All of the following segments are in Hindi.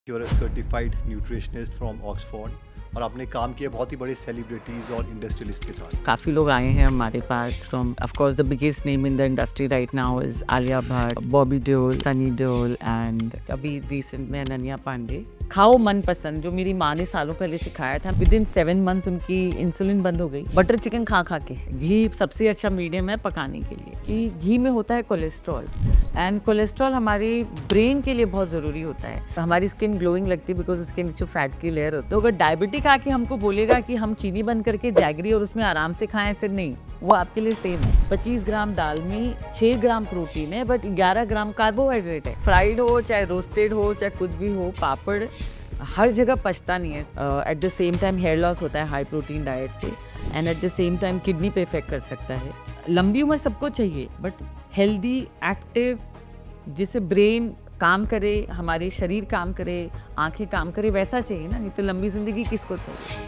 You are a certified nutritionist from Oxford और आपने काम किया बहुत ही बड़े सेलिब्रिटीज़ और इंडस्ट्रियलिस्ट के साथ। काफ़ी लोग आए हैं हमारे पास from of course the biggest name in the industry right now is Alia Bhatt, Bobby Deol, Sunny Deol and अभी रिसेंट में अनन्या पांडे। खाओ मनपसंद जो मेरी माँ ने सालों पहले सिखाया था, विद इन 7 months उनकी इंसुलिन बंद हो गई बटर चिकन खा खा के। घी सबसे अच्छा मीडियम है पकाने के लिए, कि घी में होता है कोलेस्ट्रॉल एंड कोलेस्ट्रॉल हमारे ब्रेन के लिए बहुत ज़रूरी होता है। हमारी स्किन ग्लोइंग लगती है बिकॉज उसके नीचे फैट की लेयर होती है। तो अगर डायबिटिक आके हमको बोलेगा कि हम चीनी बंद करके जैगरी और उसमें आराम से खाएं, ऐसे नहीं, वो आपके लिए सेम है। 25 ग्राम दाल में 6 ग्राम प्रोटीन है बट 11 ग्राम कार्बोहाइड्रेट है। फ्राइड हो चाहे रोस्टेड हो चाहे कुछ भी हो, पापड़ हर जगह पचता नहीं है। At the same time here loss होता है हाई प्रोटीन डाइट से and at the same time kidney पे इफेक्ट कर सकता है। लंबी उम्र सबको चाहिए बट हेल्दी एक्टिव, जिससे ब्रेन काम करे, हमारे शरीर काम करे, आंखें काम करे, वैसा चाहिए ना, नहीं तो लंबी जिंदगी किसको चाहिए।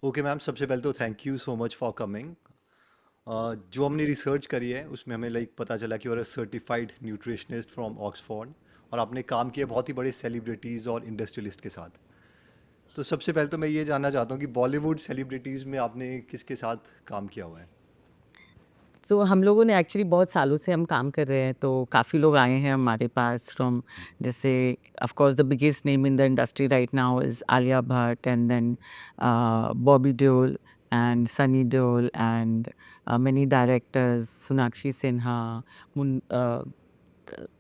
ओके मैम, सबसे पहले तो thank you so much for coming. जो हमने रिसर्च करी है उसमें हमें पता चला कि you are a certified nutritionist from Oxford और आपने काम किया बहुत ही बड़े सेलिब्रिटीज़ और इंडस्ट्रियलिस्ट के साथ। तो सबसे पहले तो मैं ये जानना चाहता हूँ कि बॉलीवुड सेलिब्रिटीज़ में आपने किसके साथ काम किया हुआ है? तो हम लोगों ने एक्चुअली बहुत सालों से हम काम कर रहे हैं, तो काफ़ी लोग आए हैं हमारे पास फ्रॉम, जैसे of course the biggest name in the industry right now is Alia Bhatt and then Bobby Deol and Sunny Deol and many directors, Sonakshi Sinha,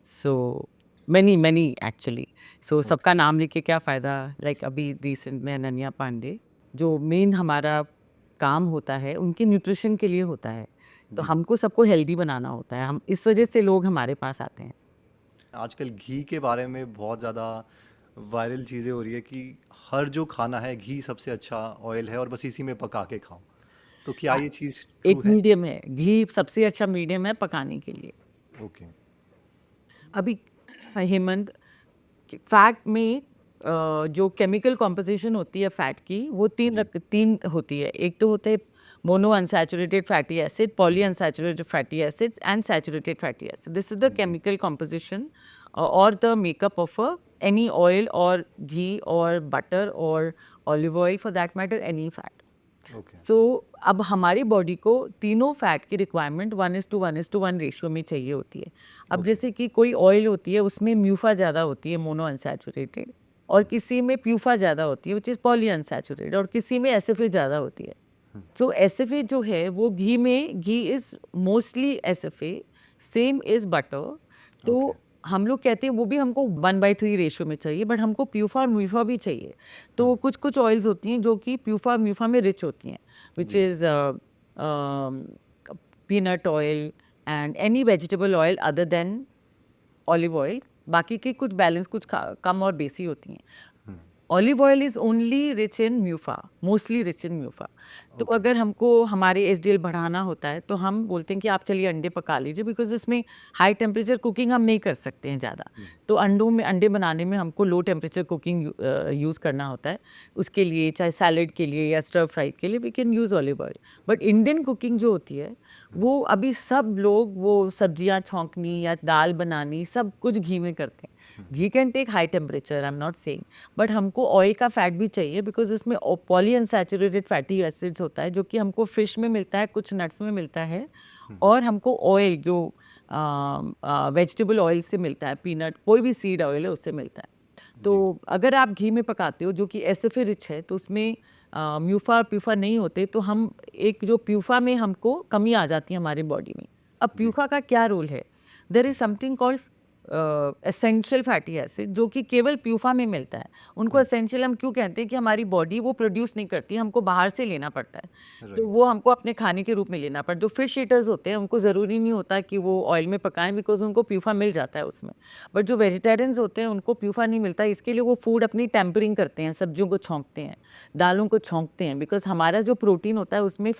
so many actually. So सबका नाम लेके क्या फ़ायदा, लाइक अभी रिसेंट में अनन्या पांडे, जो मेन हमारा काम होता है उनके न्यूट्रिशन के लिए होता है। तो जी। हमको सबको हेल्दी बनाना होता है, हम इस वजह से लोग हमारे पास आते हैं। आजकल घी के बारे में बहुत ज़्यादा वायरल चीज़ें हो रही है कि हर जो खाना है घी सबसे अच्छा ऑयल है और बस इसी में पका के खाओ। तो क्या हाँ, ये चीज़ ट्रू एक है? मीडियम है, घी सबसे अच्छा मीडियम है पकाने के लिए। ओके। अभी हेमंत, फैट में जो केमिकल कॉम्पोजिशन होती है फैट की, वो जी। तीन होती है। एक तो होते हैं mono unsaturated fatty acid, poly unsaturated fatty acids and saturated fatty acid. This is the जी। केमिकल कॉम्पोजिशन और the makeup of any oil और घी और बटर और olive oil, for that matter any fat. Okay. So अब हमारी बॉडी को तीनों फैट की रिक्वायरमेंट 1:1:1 रेशियो में चाहिए होती है। अब ओके। जैसे कि कोई ऑयल होती है उसमें म्यूफा ज़्यादा होती है, मोनो अनसैचुरेटेड, और किसी में प्यूफा ज़्यादा होती है विच इज़ पॉली अनसैचुरेटेड, और किसी में एसएफए ज़्यादा होती है। तो एसएफए जो है वो ghee is mostly SFA, same is butter. Okay. तो हम लोग कहते हैं वो भी हमको 1/3 रेशियो में चाहिए, बट हमको प्यूफा और म्यूफा भी चाहिए। तो कुछ कुछ ऑयल्स होती हैं जो कि प्यूफा और म्यूफा में रिच होती हैं, which ji. is peanut oil and any vegetable oil other than olive oil। बाकी की कुछ बैलेंस, कुछ कम और बेसी होती हैं। Olive oil is only rich in MUFA, mostly rich in MUFA. तो ओके। अगर हमको हमारे एचडीएल बढ़ाना होता है तो हम बोलते हैं कि आप चलिए अंडे पका लीजिए, बिकॉज इसमें हाई टेम्परेचर कुकिंग हम नहीं कर सकते हैं ज़्यादा। तो अंडे बनाने में हमको लो टेम्परेचर कुकिंग यूज़ करना होता है। उसके लिए चाहे सैलड के लिए या स्टर फ्राई के लिए we can use olive oil. But Indian cooking जो होती है वो अभी सब लोग वो सब्जियां छौंकनी या दाल बनानी सब कुछ घी में करते हैं। Ghee can take high temperature, I am not saying, but हमको ऑयल का फैट भी चाहिए बिकॉज इसमें पॉली अनसैचुरेटेड फैटी एसिड्स होता है जो कि हमको फिश में मिलता है, कुछ नट्स में मिलता है, और हमको ऑयल जो वेजिटेबल ऑयल से मिलता है, पीनट, कोई भी सीड ऑयल है उससे मिलता है। तो जी। अगर आप घी में पकाते हो जो कि एसएफए रिच है तो उसमें म्यूफा और प्यूफा नहीं होते, तो हम एक जो प्यूफा में हमको कमी आ जाती है हमारी बॉडी में। अब जी। प्यूफा का क्या रोल है? There is something called essential fatty acid जो कि केवल प्यूफा में मिलता है। उनको एसेंशियल हम क्यों कहते हैं कि हमारी बॉडी वो प्रोड्यूस नहीं करती, हमको बाहर से लेना पड़ता है। तो राइट। वो हमको अपने खाने के रूप में लेना पड़ता है। जो फिश ईटर्स होते हैं उनको ज़रूरी नहीं होता कि वो ऑयल में पकाएं बिकॉज उनको प्यूफा मिल जाता है उसमें। बट जो वेजिटेरियंस होते हैं उनको प्यूफा नहीं मिलता, इसके लिए वो फूड अपनी टेम्परिंग करते हैं, सब्जियों को छौंकते हैं, दालों को छौंकते हैं, बिकॉज हमारा जो प्रोटीन होता है उसमें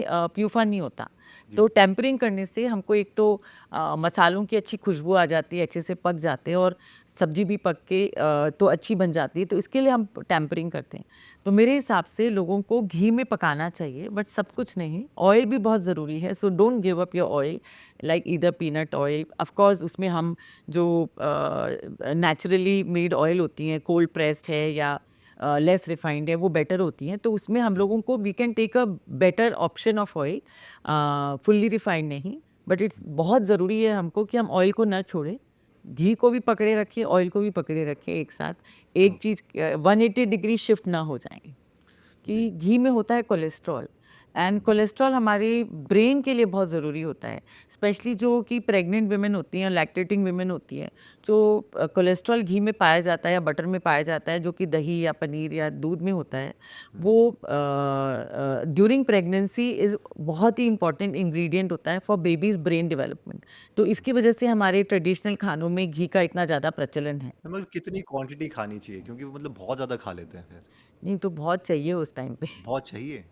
प्यूफा नहीं होता। तो टेम्परिंग करने से हमको एक तो मसालों की अच्छी खुशबू आ जाती है, अच्छे से पक जाते हैं और सब्जी भी पक के तो अच्छी बन जाती है, तो इसके लिए हम टेम्परिंग करते हैं। तो मेरे हिसाब से लोगों को घी में पकाना चाहिए, बट सब कुछ नहीं, ऑयल भी बहुत ज़रूरी है। So don't give up your oil, like either peanut oil, of course उसमें हम जो नेचुरली मेड ऑयल होती हैं, कोल्ड प्रेस्ड है या लेस रिफाइंड है, वो बेटर होती हैं। तो उसमें हम लोगों को we can take a better option of oil, fully refined नहीं, बट इट्स बहुत ज़रूरी है हमको कि हम ऑयल को ना छोड़ें, घी को भी पकड़े रखें, ऑयल को भी पकड़े रखें एक साथ। एक चीज़ 180 डिग्री शिफ्ट ना हो जाए, कि घी में होता है कोलेस्ट्रॉल, एंड कोलेस्ट्रॉल हमारे ब्रेन के लिए बहुत ज़रूरी होता है, स्पेशली जो कि प्रेग्नेंट वुमेन होती हैं, लैक्टेटिंग वुमेन होती हैं, जो कोलेस्ट्रॉल घी में पाया जाता है या बटर में पाया जाता है, जो कि दही या पनीर या दूध में होता है, वो ड्यूरिंग प्रेगनेंसी इज़ बहुत ही इंपॉर्टेंट इंग्रेडिएंट होता है फॉर बेबीज़ ब्रेन डेवलपमेंट। तो इसकी वजह से हमारे ट्रेडिशनल खानों में घी का इतना ज़्यादा प्रचलन है। मगर कितनी क्वांटिटी खानी चाहिए? क्योंकि वो मतलब बहुत ज़्यादा खा लेते हैं फिर। नहीं तो बहुत चाहिए उस टाइम पे। बहुत चाहिए?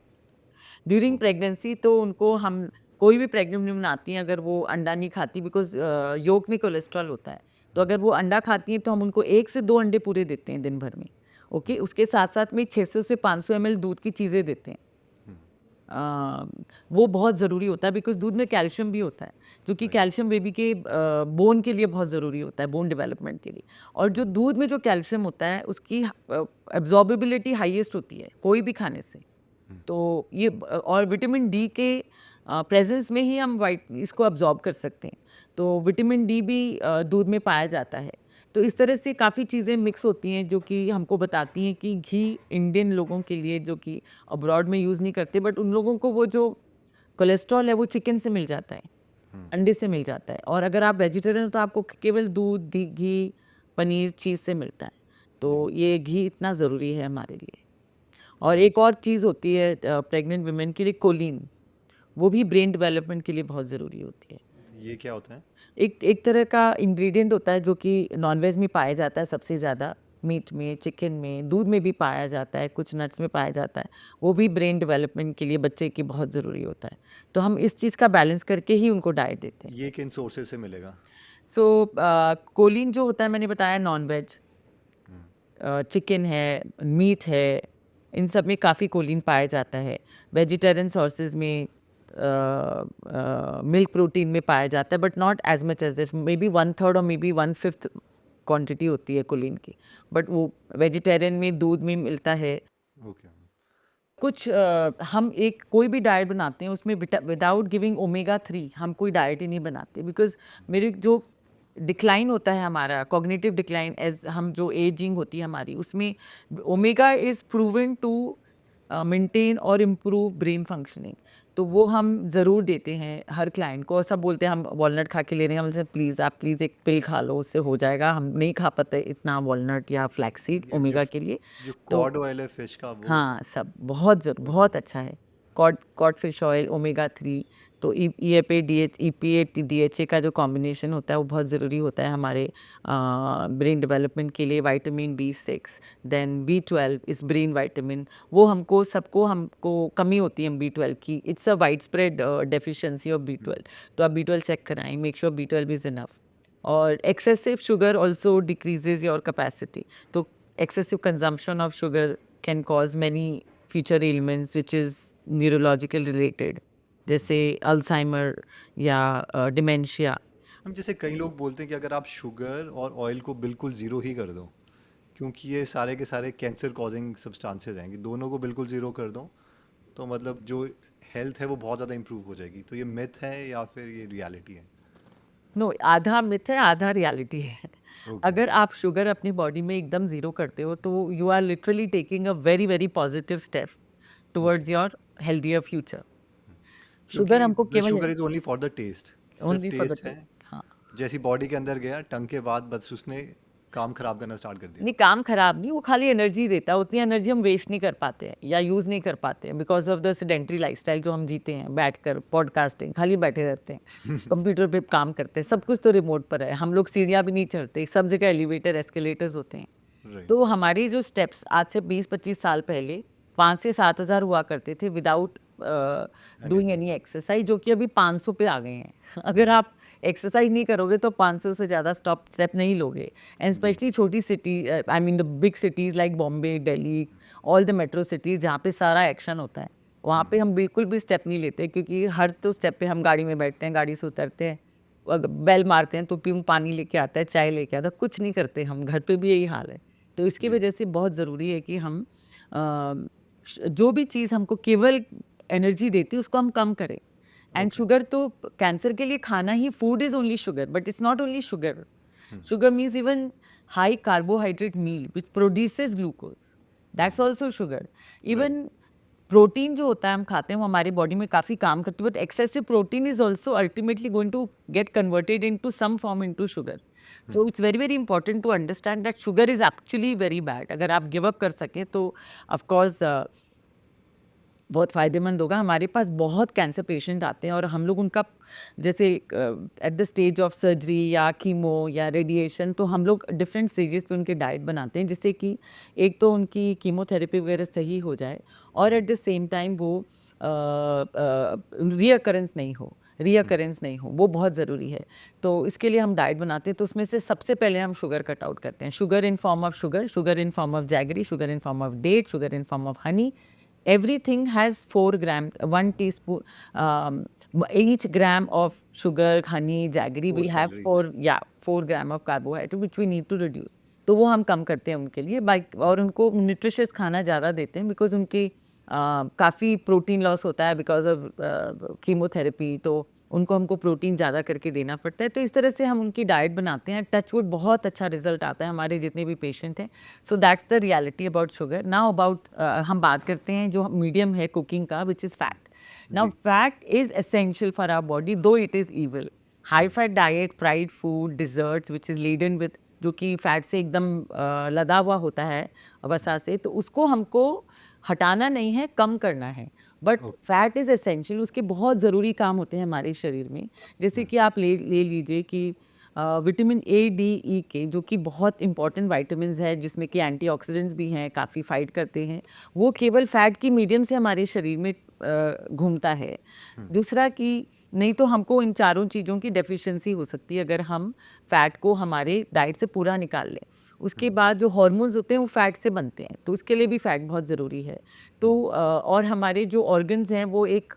ड्यूरिंग प्रेगनेंसी तो उनको हम, कोई भी प्रेग्नेंट वुमन आती हैं अगर वो अंडा नहीं खाती, बिकॉज योक में कोलेस्ट्रॉल होता है, तो अगर वो अंडा खाती हैं तो हम उनको 1 से 2 अंडे पूरे देते हैं दिन भर में। ओके, उसके साथ साथ में 600 से 500 ml दूध की चीज़ें देते हैं। वो बहुत ज़रूरी होता है, बिकॉज दूध में कैल्शियम भी होता है, जो कि कैल्शियम बेबी के बोन के लिए बहुत ज़रूरी होता है, बोन डेवलपमेंट के लिए। और जो दूध में जो कैल्शियम होता है उसकी एब्जॉर्बेबिलिटी हाईएस्ट होती है कोई भी खाने से। तो ये और विटामिन डी के प्रेजेंस में ही हम वाइट इसको अब्जॉर्ब कर सकते हैं। तो विटामिन डी भी दूध में पाया जाता है। तो इस तरह से काफ़ी चीज़ें मिक्स होती हैं जो कि हमको बताती हैं कि घी इंडियन लोगों के लिए, जो कि अब्रॉड में यूज़ नहीं करते, बट उन लोगों को वो जो कोलेस्ट्रॉल है वो चिकन से मिल जाता है, अंडे से मिल जाता है। और अगर आप वेजिटेरियन हो तो आपको केवल दूध, घी, पनीर, चीज़ से मिलता है। तो ये घी इतना ज़रूरी है हमारे लिए। और एक और चीज़ होती है प्रेग्नेंट वुमेन के लिए, कोलिन, वो भी ब्रेन डेवलपमेंट के लिए बहुत ज़रूरी होती है। ये क्या होता है? एक एक तरह का इंग्रेडिएंट होता है जो कि नॉनवेज में पाया जाता है सबसे ज़्यादा, मीट में, चिकन में, दूध में भी पाया जाता है, कुछ नट्स में पाया जाता है। वो भी ब्रेन डेवलपमेंट के लिए बच्चे की बहुत ज़रूरी होता है। तो हम इस चीज़ का बैलेंस करके ही उनको डाइट देते हैं। ये किन सोर्सेज से मिलेगा? सो कोलिन जो होता है, मैंने बताया नॉन-वेज, चिकन है, मीट है, इन सब में काफ़ी कोलिन पाया जाता है। वेजिटेरियन सोर्सेज में मिल्क प्रोटीन में पाया जाता है, but not as much as this, may be 1/3 और मे बी 1/5 क्वांटिटी होती है कोलिन की, बट वो वेजिटेरियन में दूध में मिलता है। ओके। कुछ हम एक कोई भी डाइट बनाते हैं उसमें विदाउट गिविंग ओमेगा 3 हम कोई डाइट ही नहीं बनाते, बिकॉज मेरे जो डिक्लाइन होता है हमारा कॉग्निटिव डिक्लाइन, एज हम जो एजिंग होती है हमारी, उसमें omega is proven to maintain और इम्प्रूव ब्रेन फंक्शनिंग। तो वो हम ज़रूर देते हैं हर क्लाइंट को। और सब बोलते हैं हम वॉलनट खा के ले रहे हैं, हमसे प्लीज़ आप प्लीज़ एक पिल खा लो, उससे हो जाएगा। हम नहीं खा पाते इतना वॉलनट या फ्लैक्सीड ये ओमेगा के लिए। जो तो कॉड ऑयल है फिश का वो। हाँ, सब बहुत अच्छा है। कॉड फिश ऑयल, ओमेगा 3, तो ईएपी डीएचए का जो कॉम्बिनेशन होता है वो बहुत ज़रूरी होता है हमारे ब्रेन डेवलपमेंट के लिए। विटामिन B6, देन B12 इस ब्रेन विटामिन, वो हमको कमी होती है B12 की। It's a wide spread deficiency of B12। तो आप B12 चेक कराएं, make sure B12 is enough. और excessive sugar also decreases your capacity. तो excessive consumption of sugar can cause many future ailments which is neurological related, जैसे अल्जाइमर या डिमेंशिया। हम जैसे कई लोग बोलते हैं कि अगर आप शुगर और ऑयल को बिल्कुल ज़ीरो ही कर दो, क्योंकि ये सारे के सारे कैंसर कॉजिंग सब्सटेंसेस हैं, कि दोनों को बिल्कुल ज़ीरो कर दो तो मतलब जो हेल्थ है वो बहुत ज़्यादा इंप्रूव हो जाएगी। तो ये मिथ है या फिर ये रियलिटी है? नो, आधा मिथ है, आधा रियलिटी है। ओके। अगर आप शुगर अपनी बॉडी में एकदम ज़ीरो करते हो तो you are literally taking a very very positive step towards your healthier future. Sugar क्योंकि हमको द केवल sugar is only for the taste, सिर्फ ओनली फॉर द टेस्ट है। टेस्ट। हाँ, जैसी बॉडी के अंदर गया टंग के बाद बस उसने काम खराब करना स्टार्ट कर दिया। नहीं, काम खराब नहीं, वो खाली एनर्जी देता है। उतनी एनर्जी हम वेस्ट नहीं कर पाते हैं या यूज़ नहीं कर पाते हैं, because of the sedentary lifestyle जो हम जीते हैं, बैठकर पॉडकास्टिंग, खाली बैठे रहते हैं, कंप्यूटर पे काम करते हैं, सब कुछ तो रिमोट पर है। हम लोग सीढ़ियाँ भी नहीं चढ़ते, सब जगह एलिवेटर एस्केलेटर्स होते हैं। राइट। तो हमारे जो स्टेप्स आज से 20-25 साल पहले 5 से 7 हज़ार हुआ करते थे विदाउट डूइंग एनी एक्सरसाइज, जो कि अभी 500 पे आ गए हैं। अगर आप एक्सरसाइज नहीं करोगे तो 500 से ज़्यादा स्टेप नहीं लोगे। एंड स्पेशली छोटी city, I mean the big cities like Bombay, Delhi, all the metro cities जहाँ पे सारा एक्शन होता है, वहाँ पे हम बिल्कुल भी स्टेप नहीं लेते, क्योंकि हर तो स्टेप पे हम गाड़ी में बैठते हैं, गाड़ी से उतरते हैं, बेल मारते हैं तो पीऊँ पानी लेके आता है, चाय लेके आता है, कुछ नहीं करते हम। घर पे भी यही हाल है। तो इसकी जी। वजह से बहुत ज़रूरी है कि हम जो भी चीज़ हमको केवल एनर्जी देती है उसको हम कम करें। एंड शुगर तो कैंसर के लिए खाना ही, food is only sugar, but it's not only sugar. Sugar means even high carbohydrate meal which produces glucose, that's also sugar. Even protein जो होता है हम खाते हैं वो हमारी बॉडी में काफ़ी काम करती है, but excessive protein is also ultimately going to get converted into some form into sugar. So it's very very important to understand that sugar is actually very bad. अगर आप गिव अप कर सकें तो ऑफकोर्स बहुत फ़ायदेमंद होगा। हमारे पास बहुत कैंसर पेशेंट आते हैं और हम लोग उनका जैसे at the stage of surgery या कीमो या रेडिएशन, तो हम लोग डिफरेंट स्टेजेस पे उनके डाइट बनाते हैं, जिससे कि एक तो उनकी कीमोथेरेपी वगैरह सही हो जाए और एट द सेम टाइम वो रीअकरेंस नहीं हो, वो बहुत ज़रूरी है। तो इसके लिए हम डाइट बनाते हैं, तो उसमें से सबसे पहले हम शुगर कट आउट करते हैं। Sugar in form of sugar, sugar in form of jaggery, sugar in form of date, sugar in form of honey. Everything has 4 gram, 1 teaspoon, each gram of sugar, honey, jaggery 4 will have calories. 4 gram of carbohydrate which we need to reduce. तो वो हम कम करते हैं उनके लिए बाई, और उनको न्यूट्रिशियस खाना ज़्यादा देते हैं, बिकॉज उनकी काफ़ी प्रोटीन लॉस होता है बिकॉज ऑफ कीमोथेरेपी, तो उनको हमको प्रोटीन ज़्यादा करके देना पड़ता है। तो इस तरह से हम उनकी डाइट बनाते हैं। टचवुड बहुत अच्छा रिजल्ट आता है हमारे जितने भी पेशेंट हैं। So that's the reality about sugar. Now about हम बात करते हैं जो मीडियम है कुकिंग का, विच इज़ फैट। नाउ जी। Fat is essential for our body, though it is evil. High fat diet, fried food, desserts which is laden with, जो कि फैट से एकदम लदा हुआ होता है वसा से, तो उसको हमको हटाना नहीं है, कम करना है। But okay. Fat is essential, उसके बहुत ज़रूरी काम होते हैं हमारे शरीर में। जैसे कि आप ले लीजिए कि विटामिन ए, डी, ई के, जो कि बहुत इंपॉर्टेंट वाइटामिन्स हैं, जिसमें कि एंटीऑक्सीडेंट्स भी हैं, काफ़ी फाइट करते हैं, वो केवल फैट की मीडियम से हमारे शरीर में घूमता है। दूसरा कि नहीं तो हमको इन चारों चीज़ों की डेफिशिएंसी हो सकती है अगर हम फैट को हमारे डाइट से पूरा निकाल लें। उसके बाद जो हार्मोन्स होते हैं वो फैट से बनते हैं, तो उसके लिए भी फैट बहुत ज़रूरी है। तो और हमारे जो ऑर्गन्स हैं वो एक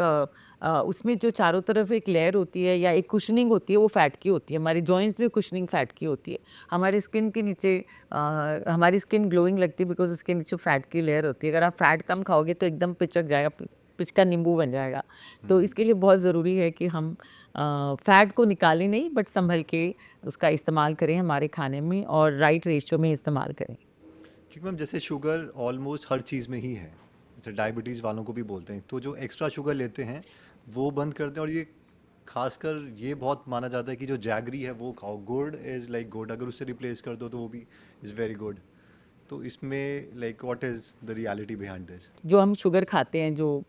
उसमें जो चारों तरफ एक लेयर होती है या एक कुशनिंग होती है, वो फैट की होती है। हमारे जॉइंट्स में कुशनिंग फैट की होती है। हमारी स्किन के नीचे हमारी स्किन ग्लोइंग लगती है बिकॉज उसके नीचे फैट की लेयर होती है। अगर आप फैट कम खाओगे तो एकदम पिचक जाएगा, पिचका नींबू बन जाएगा। तो इसके लिए बहुत ज़रूरी है कि हम फैट को निकालें नहीं, बट संभल के उसका इस्तेमाल करें हमारे खाने में और राइट रेशियो में इस्तेमाल करें। क्योंकि मैम जैसे शुगर ऑलमोस्ट हर चीज़ में ही है, जैसे डायबिटीज़ वालों को भी बोलते हैं, तो जो एक्स्ट्रा शुगर लेते हैं वो बंद कर दें। और ये खासकर ये बहुत माना जाता है कि जो जैगरी है वो खाओ, गुड़ इज़ लाइक गुड, अगर उससे रिप्लेस कर दो तो वो भी इज़ वेरी गुड। तो इसमें like what is the reality behind this? जो हम शुगर खाते हैं, जो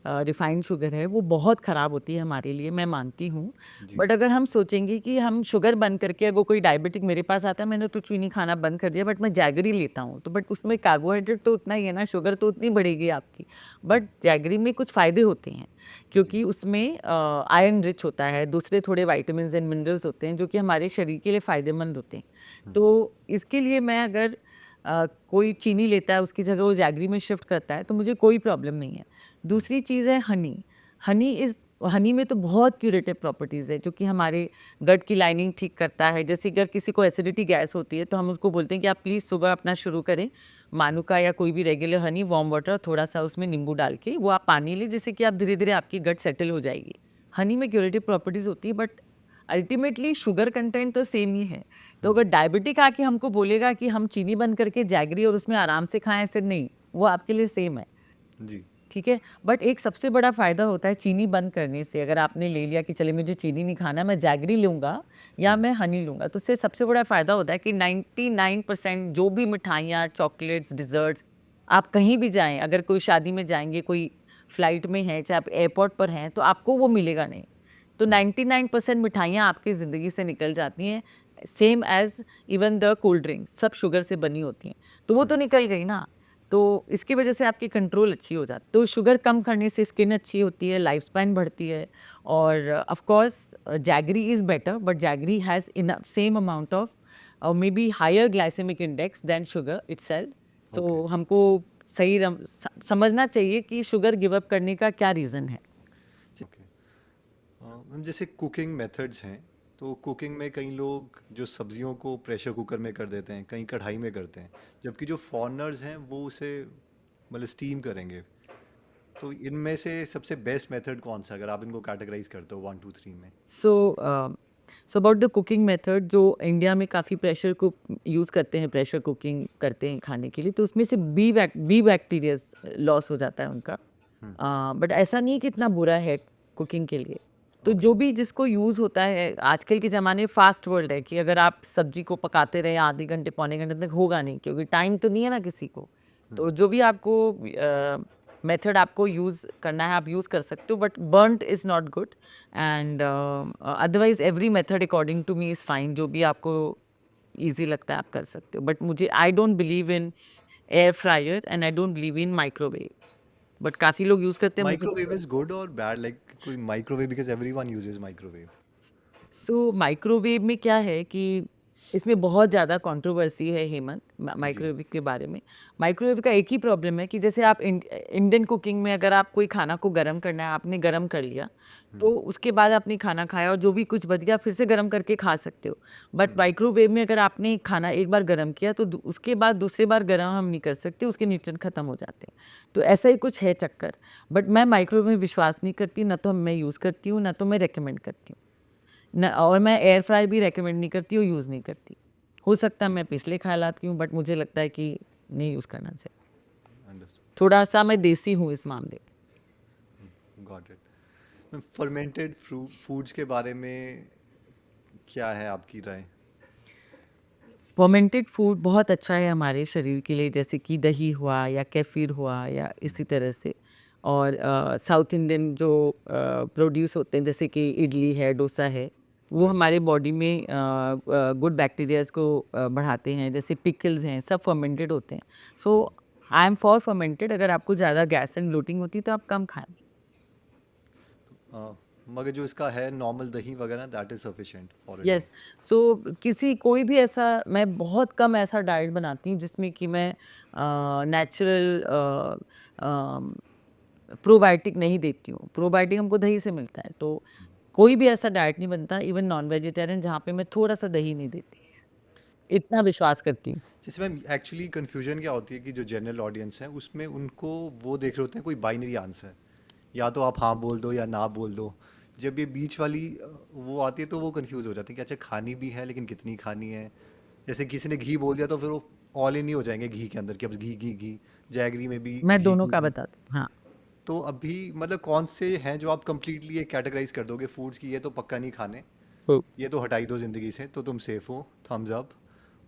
रिफाइंड शुगर है, वो बहुत ख़राब होती है हमारे लिए, मैं मानती हूँ। जी। बट अगर हम सोचेंगे कि हम शुगर बंद करके, अगर कोई डायबिटिक मेरे पास आता है, मैंने तो चीनी खाना बंद कर दिया बट मैं जैगरी लेता हूँ, तो बट उसमें कार्बोहाइड्रेट तो उतना ही है ना, शुगर तो उतनी बढ़ेगी आपकी। बट जैगरी में कुछ फ़ायदे होते हैं, क्योंकि उसमें आयरन रिच होता है, दूसरे थोड़े वाइटामिन्स एंड मिनरल्स होते हैं जो कि हमारे शरीर के लिए फ़ायदेमंद होते हैं। तो इसके लिए मैं अगर कोई चीनी लेता है उसकी जगह वो जैगरी में शिफ्ट करता है तो मुझे कोई प्रॉब्लम नहीं है। दूसरी चीज़ है हनी। हनी में तो बहुत क्यूरेटिव प्रॉपर्टीज़ है, जो कि हमारे गट की लाइनिंग ठीक करता है। जैसे अगर किसी को एसिडिटी गैस होती है तो हम उसको बोलते हैं कि आप प्लीज़ सुबह अपना शुरू करें मानुका या कोई भी रेगुलर हनी, वार्म वाटर, थोड़ा सा उसमें नींबू डाल के वो आप पानी लें, जिससे कि आप धीरे धीरे आपकी गट सेटल हो जाएगी। हनी में क्यूरेटिव प्रॉपर्टीज़ होती है, बट अल्टीमेटली शुगर कंटेंट तो सेम ही है। तो अगर डायबिटिक आके हमको बोलेगा कि हम चीनी बंद करके जैगरी और उसमें आराम से खाएं, ऐसे नहीं, वो आपके लिए सेम है। जी। ठीक है, बट एक सबसे बड़ा फ़ायदा होता है चीनी बंद करने से। अगर आपने ले लिया कि चलिए मुझे चीनी नहीं खाना, मैं जैगरी लूँगा या मैं हनी लूँगा, तो उससे सबसे बड़ा फ़ायदा होता है कि 99% जो भी मिठाइयाँ, चॉकलेट्स, डिज़र्ट्स, आप कहीं भी जाएँ, अगर कोई शादी में जाएँगे, कोई फ्लाइट में हैं, चाहे आप एयरपोर्ट पर हैं, तो आपको वो मिलेगा नहीं। तो 99% मिठाइयाँ आपकी ज़िंदगी से निकल जाती हैं, same as even the cold drinks, सब शुगर से बनी होती हैं, तो वो तो निकल गई ना। तो इसकी वजह से आपकी कंट्रोल अच्छी हो जाती है। तो शुगर कम करने से स्किन अच्छी होती है, लाइफ स्पैन बढ़ती है और of course jaggery is better but jaggery has in same amount of may be higher glycemic index than sugar itself. Okay so हमको सही समझना चाहिए कि शुगर गिव अप करने का क्या रीज़न है। ओके मैम जैसे कुकिंग मेथड्स हैं तो कुकिंग में कई लोग जो सब्जियों को प्रेशर कुकर में कर देते हैं, कहीं कढ़ाई में करते हैं, जबकि जो फॉरनर्स हैं वो उसे मतलब स्टीम करेंगे। तो इनमें से सबसे बेस्ट मेथड कौन सा, अगर आप इनको कैटेगराइज करते हो 1 2 3 में? So so about the cooking method, जो इंडिया में काफ़ी प्रेशर कुक यूज़ करते हैं, प्रेशर कुकिंग करते हैं खाने के लिए, तो उसमें से बी बैक्टीरियाज लॉस हो जाता है उनका। बट ऐसा नहीं है कि इतना बुरा है कुकिंग के लिए। तो ओके जो भी जिसको यूज़ होता है, आजकल के ज़माने फास्ट वर्ल्ड है कि अगर आप सब्जी को पकाते रहे आधे घंटे पौने घंटे तक होगा नहीं, क्योंकि टाइम तो नहीं है ना किसी को। तो जो भी आपको मेथड आपको यूज़ करना है आप यूज़ कर सकते हो, but burnt is not good and otherwise every method according to me is fine. जो भी आपको ईजी लगता है आप कर सकते हो, बट मुझे I don't believe in air fryer and I don't believe in microwave, but काफ़ी लोग यूज़ करते हैं मुझे। माइक्रोवेव इज गुड और बैड, लाइक कोई microwave because everyone uses microwave? So microwave में क्या है कि इसमें बहुत ज़्यादा कंट्रोवर्सी है हेमंत, जी माइक्रोवेव के बारे में। माइक्रोवेव का एक ही प्रॉब्लम है कि जैसे आप इंडियन कुकिंग में अगर आप कोई खाना को गर्म करना है, आपने गर्म कर लिया, तो उसके बाद आपने खाना खाया और जो भी कुछ बच गया फिर से गर्म करके खा सकते हो। बट माइक्रोवेव में अगर आपने खाना एक बार गर्म किया तो उसके बाद दूसरी बार गर्म हम नहीं कर सकते, उसके न्यूट्रिएंट खत्म हो जाते हैं। तो ऐसा ही कुछ है चक्कर। बट मैं माइक्रोवेव में विश्वास नहीं करती, ना तो मैं यूज़ करती हूँ, ना तो मैं रेकमेंड करती हूँ न, और मैं एयर फ्राई भी रेकमेंड नहीं करती हूँ, यूज़ नहीं करती। हो सकता है मैं पिछले ख्यालात की हूँ, बट मुझे लगता है कि नहीं यूज़ करना चाहिए। अंडरस्टूड, थोड़ा सा मैं देसी हूँ इस मामले। Got it. फर्मेंटेड फूड्स के बारे में क्या है आपकी राय? फर्मेंटेड फूड बहुत अच्छा है हमारे शरीर के लिए, जैसे कि दही हुआ या केफिर हुआ या इसी तरह से। और साउथ इंडियन जो प्रोड्यूस होते हैं जैसे कि इडली है, डोसा है, वो राइट हमारे बॉडी में गुड बैक्टीरियाज को बढ़ाते हैं। जैसे पिकल्स हैं, सब फर्मेंटेड होते हैं। सो आई एम फॉर फर्मेंटेड। अगर आपको ज़्यादा गैस एंड ब्लोटिंग होती है तो आप कम खाएं। मगर जो इसका है नॉर्मल दही वगैरह that is sufficient for a day? Yes. So किसी कोई भी ऐसा, मैं बहुत कम ऐसा डाइट बनाती हूँ जिसमें कि मैं नेचुरल प्रोबायोटिक नहीं देती हूँ। प्रोबायोटिक हमको दही से मिलता है, तो कोई भी ऐसा डाइट नहीं बनता इवन नॉन वेजिटेरियन जहाँ पे मैं थोड़ा सा दही नहीं देती। इतना विश्वास करती हूँ। जैसे मैम एक्चुअली कंफ्यूजन क्या होती है कि जो जनरल ऑडियंस है उसमें उनको वो देख रहे होते हैं कोई बाइनरी आंसर, या तो आप हाँ बोल दो या ना बोल दो। जब ये बीच वाली वो आती है तो वो कंफ्यूज हो जाते हैं कि अच्छा खानी भी है लेकिन कितनी खानी है। जैसे किसी ने घी बोल दिया तो फिर वो ऑल इन ही हो जाएंगे घी के अंदर कि अब घी घी घी। जैगरी में भी मैं घी दोनों घी का घी। बताती हूँ। हाँ। तो अभी मतलब कौन से हैं जो आप कंप्लीटली ये कैटेगराइज कर दोगे फूड्स की, ये तो पक्का नहीं खाने, हो। ये तो हटाई दो ज़िंदगी से तो तुम सेफ हो, थम्स अप,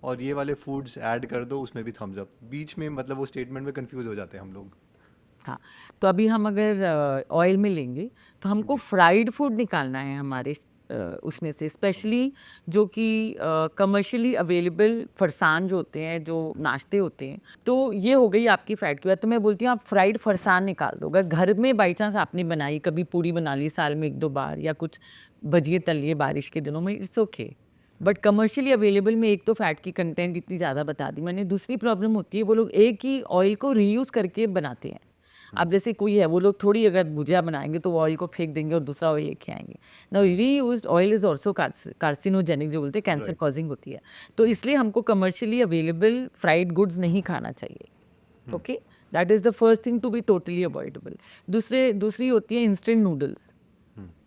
और ये वाले फूड्स ऐड कर दो उसमें भी थम्स अप, बीच में मतलब वो स्टेटमेंट में कंफ्यूज हो जाते हैं हम लोग? हाँ, तो अभी हम अगर ऑयल में लेंगे तो हमको जी फ्राइड फूड निकालना है हमारे उसमें से, स्पेशली जो कि कमर्शियली अवेलेबल फरसान जो होते हैं, जो नाश्ते होते हैं। तो ये हो गई आपकी फ़ैट की बात। तो मैं बोलती हूँ आप फ्राइड फरसान निकाल दो। अगर घर में बाई चांस आपने बनाई, कभी पूड़ी बना ली साल में 1-2 बार, या कुछ भजिए तल लिए बारिश के दिनों में, it's okay. But commercially available में एक तो फ़ैट की कंटेंट इतनी ज़्यादा बता दी मैंने। दूसरी प्रॉब्लम होती है वो लोग एक ही ऑयल को रीयूज़ करके बनाते हैं। अब जैसे कोई है, वो लोग थोड़ी अगर भुजिया बनाएंगे तो वो ऑयल को फेंक देंगे और दूसरा ऑयल लेके आएंगे। Now reused oil is also carcinogenic, जो बोलते हैं कैंसर राइट कॉजिंग होती है। तो इसलिए हमको कमर्शियली अवेलेबल फ्राइड गुड्स नहीं खाना चाहिए। Okay, that is the first thing to be totally avoidable. दूसरी होती है इंस्टेंट नूडल्स।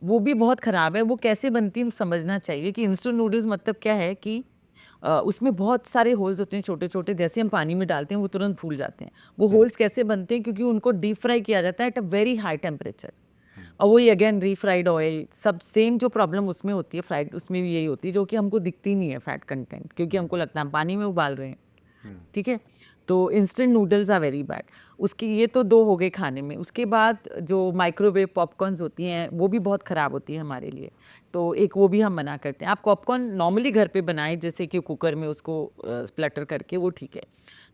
वो भी बहुत ख़राब है। वो कैसे बनती है समझना चाहिए कि इंस्टेंट नूडल्स मतलब क्या है कि उसमें बहुत सारे होल्स होते हैं छोटे-छोटे, जैसे हम पानी में डालते हैं वो तुरंत फूल जाते हैं। वो होल्स कैसे बनते हैं? क्योंकि उनको डीप फ्राई किया जाता है at a very high temperature. और वही अगेन रीफ्राइड ऑयल, सब सेम जो प्रॉब्लम उसमें होती है फ्राइड, उसमें भी यही होती है, जो कि हमको दिखती नहीं है फैट कंटेंट, क्योंकि हमको लगता है हम पानी में उबाल रहे हैं। ठीक है? तो instant noodles are very bad. उसके ये तो 2 हो गए खाने में। उसके बाद जो माइक्रोवेव पॉपकॉर्न्स होती हैं वो भी बहुत ख़राब होती है हमारे लिए। तो एक वो भी हम मना करते हैं। आप पॉपकॉर्न नॉर्मली घर पे बनाएं, जैसे कि कुकर में उसको स्प्लटर करके, वो ठीक है।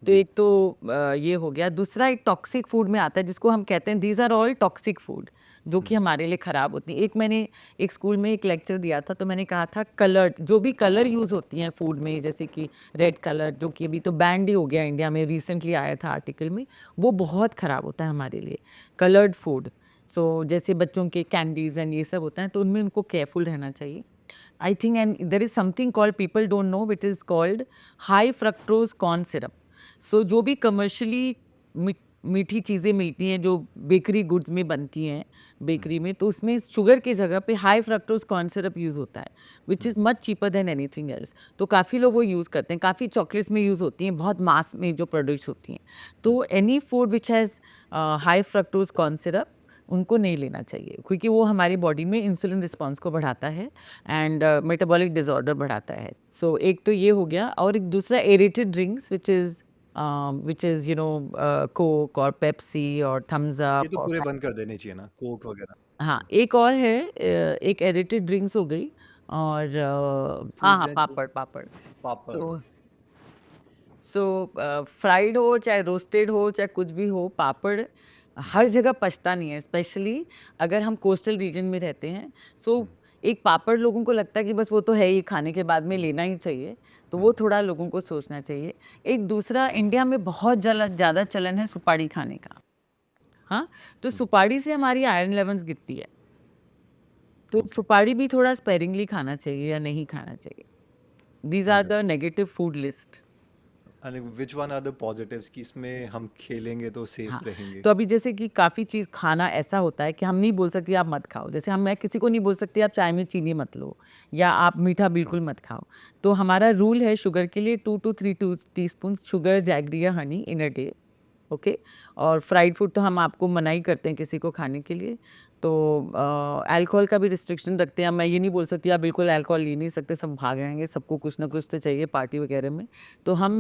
तो जी। एक तो ये हो गया। दूसरा एक टॉक्सिक फूड में आता है जिसको हम कहते हैं these are all toxic food, जो कि हमारे लिए ख़राब होती है। एक मैंने एक स्कूल में एक लेक्चर दिया था, तो मैंने कहा था कलर, जो भी कलर यूज़ होती हैं फूड में, जैसे कि रेड कलर, जो कि अभी तो बैंड ही हो गया इंडिया में, रिसेंटली आया था आर्टिकल में, वो बहुत ख़राब होता है हमारे लिए, कलर्ड फूड। सो जैसे बच्चों के कैंडीज़ एंड ये सब होता है, तो उनमें उनको केयरफुल रहना चाहिए, I think. And there is something called, people don't know, which is called high fructose corn syrup. So जो भी कमर्शियली मीठी चीज़ें मिलती हैं जो बेकरी गुड्स में बनती हैं, बेकरी में, तो उसमें शुगर की जगह पे high fructose corn syrup use होता है, which is much cheaper than anything else. तो काफ़ी लोग वो यूज़ करते हैं, काफ़ी चॉकलेट्स में यूज़ होती हैं, बहुत मास में जो प्रोड्यूस होती हैं। तो any food which has high fructose corn syrup, उनको नहीं लेना चाहिए, क्योंकि वो हमारी बॉडी में इंसुलिन रिस्पॉन्स को बढ़ाता है एंड मेटाबॉलिक डिसऑर्डर बढ़ाता है। सो एक तो ये हो गया, और एक दूसरा aerated drinks which is Coke और पेप्सी और थम्स ये तो अप और पूरे बंद कर देने चाहिए ना, कोक वगैरह। हाँ, एक और है, एक एडिटेड ड्रिंक्स हो गई, और हाँ, फूड्स हाँ, हैं जो पापड़, पापड़। पापड़। सो सो फ्राइड हो चाहे रोस्टेड हो चाहे कुछ भी हो, पापड़ हर जगह पचता नहीं है, स्पेशली अगर हम कोस्टल रीजन में रहते हैं। सो हुँ, एक पापड़ लोगों को लगता है कि बस वो तो है ही, खाने के बाद में लेना ही चाहिए, तो हुँ, वो थोड़ा लोगों को सोचना चाहिए। एक दूसरा, इंडिया में बहुत ज़्यादा चलन है सुपारी खाने का। हाँ, तो हुँ, सुपारी से हमारी आयरन लेवल्स गिरती है, तो ओके। सुपारी भी थोड़ा स्पेरिंगली खाना चाहिए या नहीं खाना चाहिए। These are the understood. Negative food list. And which one are the positives कि इसमें हम खेलेंगे तो हाँ, सेफ रहेंगे? तो अभी जैसे कि काफ़ी चीज़ खाना ऐसा होता है कि हम नहीं बोल सकते आप मत खाओ। जैसे मैं किसी को नहीं बोल सकती आप चाय में चीनी मत लो, या आप मीठा बिल्कुल मत खाओ। तो हमारा रूल है शुगर के लिए 2 टू 3 टीस्पून शुगर, जैगरी या हनी इन अ डे, ओके? और फ्राइड फूड तो हम आपको मना ही करते हैं किसी को खाने के लिए। तो अल्कोहल का भी रिस्ट्रिक्शन रखते हैं। मैं ये नहीं बोल सकती आप बिल्कुल अल्कोहल ले नहीं सकते, सब भाग आएँगे, सबको कुछ ना कुछ तो चाहिए पार्टी वगैरह में। तो हम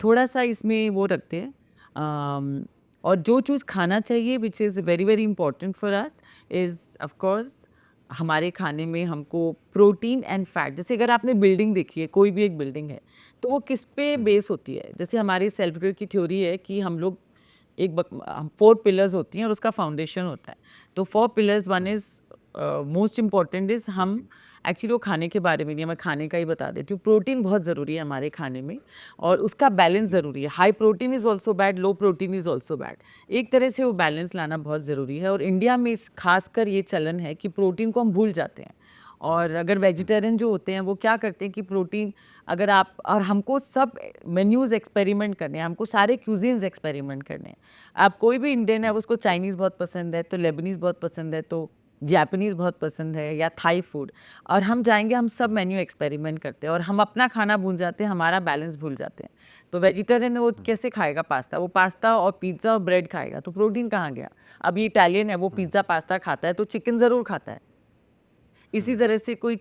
थोड़ा-सा इसमें वो रखते हैं। अम और जो चीज़ खाना चाहिए which is very very important for us is of course, हमारे खाने में हमको प्रोटीन एंड फैट, जैसे अगर आपने बिल्डिंग देखी है, कोई भी एक बिल्डिंग है, तो वो किस पे हुँ, बेस होती है? जैसे हमारी सेल्फ ग्रोथ की थ्योरी है कि हम लोग एक 4 पिलर्स होती हैं और उसका फाउंडेशन होता है। तो 4 pillars, one hmm, is most important is हम प्रोटीन। एक्चुअली वो खाने के बारे में नहीं है, मैं खाने का ही बता देती हूँ। प्रोटीन बहुत ज़रूरी है हमारे खाने में, और उसका बैलेंस जी, ज़रूरी है। High protein is also bad, low protein is also bad. एक तरह से वो बैलेंस लाना बहुत ज़रूरी है, और इंडिया में इस ख़ासकर ये चलन है कि प्रोटीन को हम भूल जाते हैं। और अगर हुँ, वेजिटेरियन जो होते हैं वो क्या करते हैं कि प्रोटीन, अगर आप, और हमको सब मेन्यूज़ एक्सपेरिमेंट करने हैं, हमको सारे क्यूज़ीन्स एक्सपेरिमेंट करने हैं। आप कोई भी इंडियन है, हुँ, उसको चाइनीज़ बहुत पसंद है, तो लेबनीज़ बहुत पसंद है, तो जापानीज़ बहुत पसंद है, या थाई फूड, और हम जाएँगे, हम सब मेन्यू एक्सपेरिमेंट करते हैं, और हम अपना खाना भूल जाते हैं, हमारा बैलेंस भूल जाते हैं। तो वेजिटेरियन है वो हुँ, कैसे खाएगा पास्ता? वो पास्ता और पिज़्ज़ा और ब्रेड खाएगा, तो प्रोटीन कहाँ गया? अब ये इटालियन है, वो हुँ, पिज़्ज़ा पास्ता खाता है, तो चिकन ज़रूर खाता है। इसी हुँ, तरह से कोई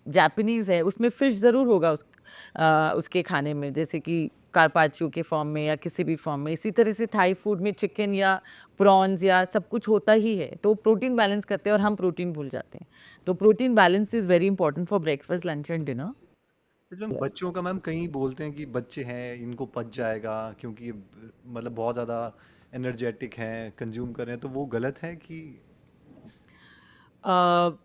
जापानीज़ है, उसमें फ़िश ज़रूर होगा उसके खाने में, जैसे कि कार्पाच्चियो के फॉर्म में या किसी भी फॉर्म में। इसी तरह से थाई फूड में चिकन या प्रॉन्स या सब कुछ होता ही है। तो प्रोटीन बैलेंस करते हैं और हम प्रोटीन भूल जाते हैं। तो protein balance is very important for breakfast, lunch and dinner. इसमें बच्चों का मैम कई बोलते हैं कि बच्चे हैं इनको पच जाएगा क्योंकि ये मतलब बहुत ज़्यादा एनर्जेटिक हैं कंज्यूम कर रहे हैं तो वो गलत है कि अ,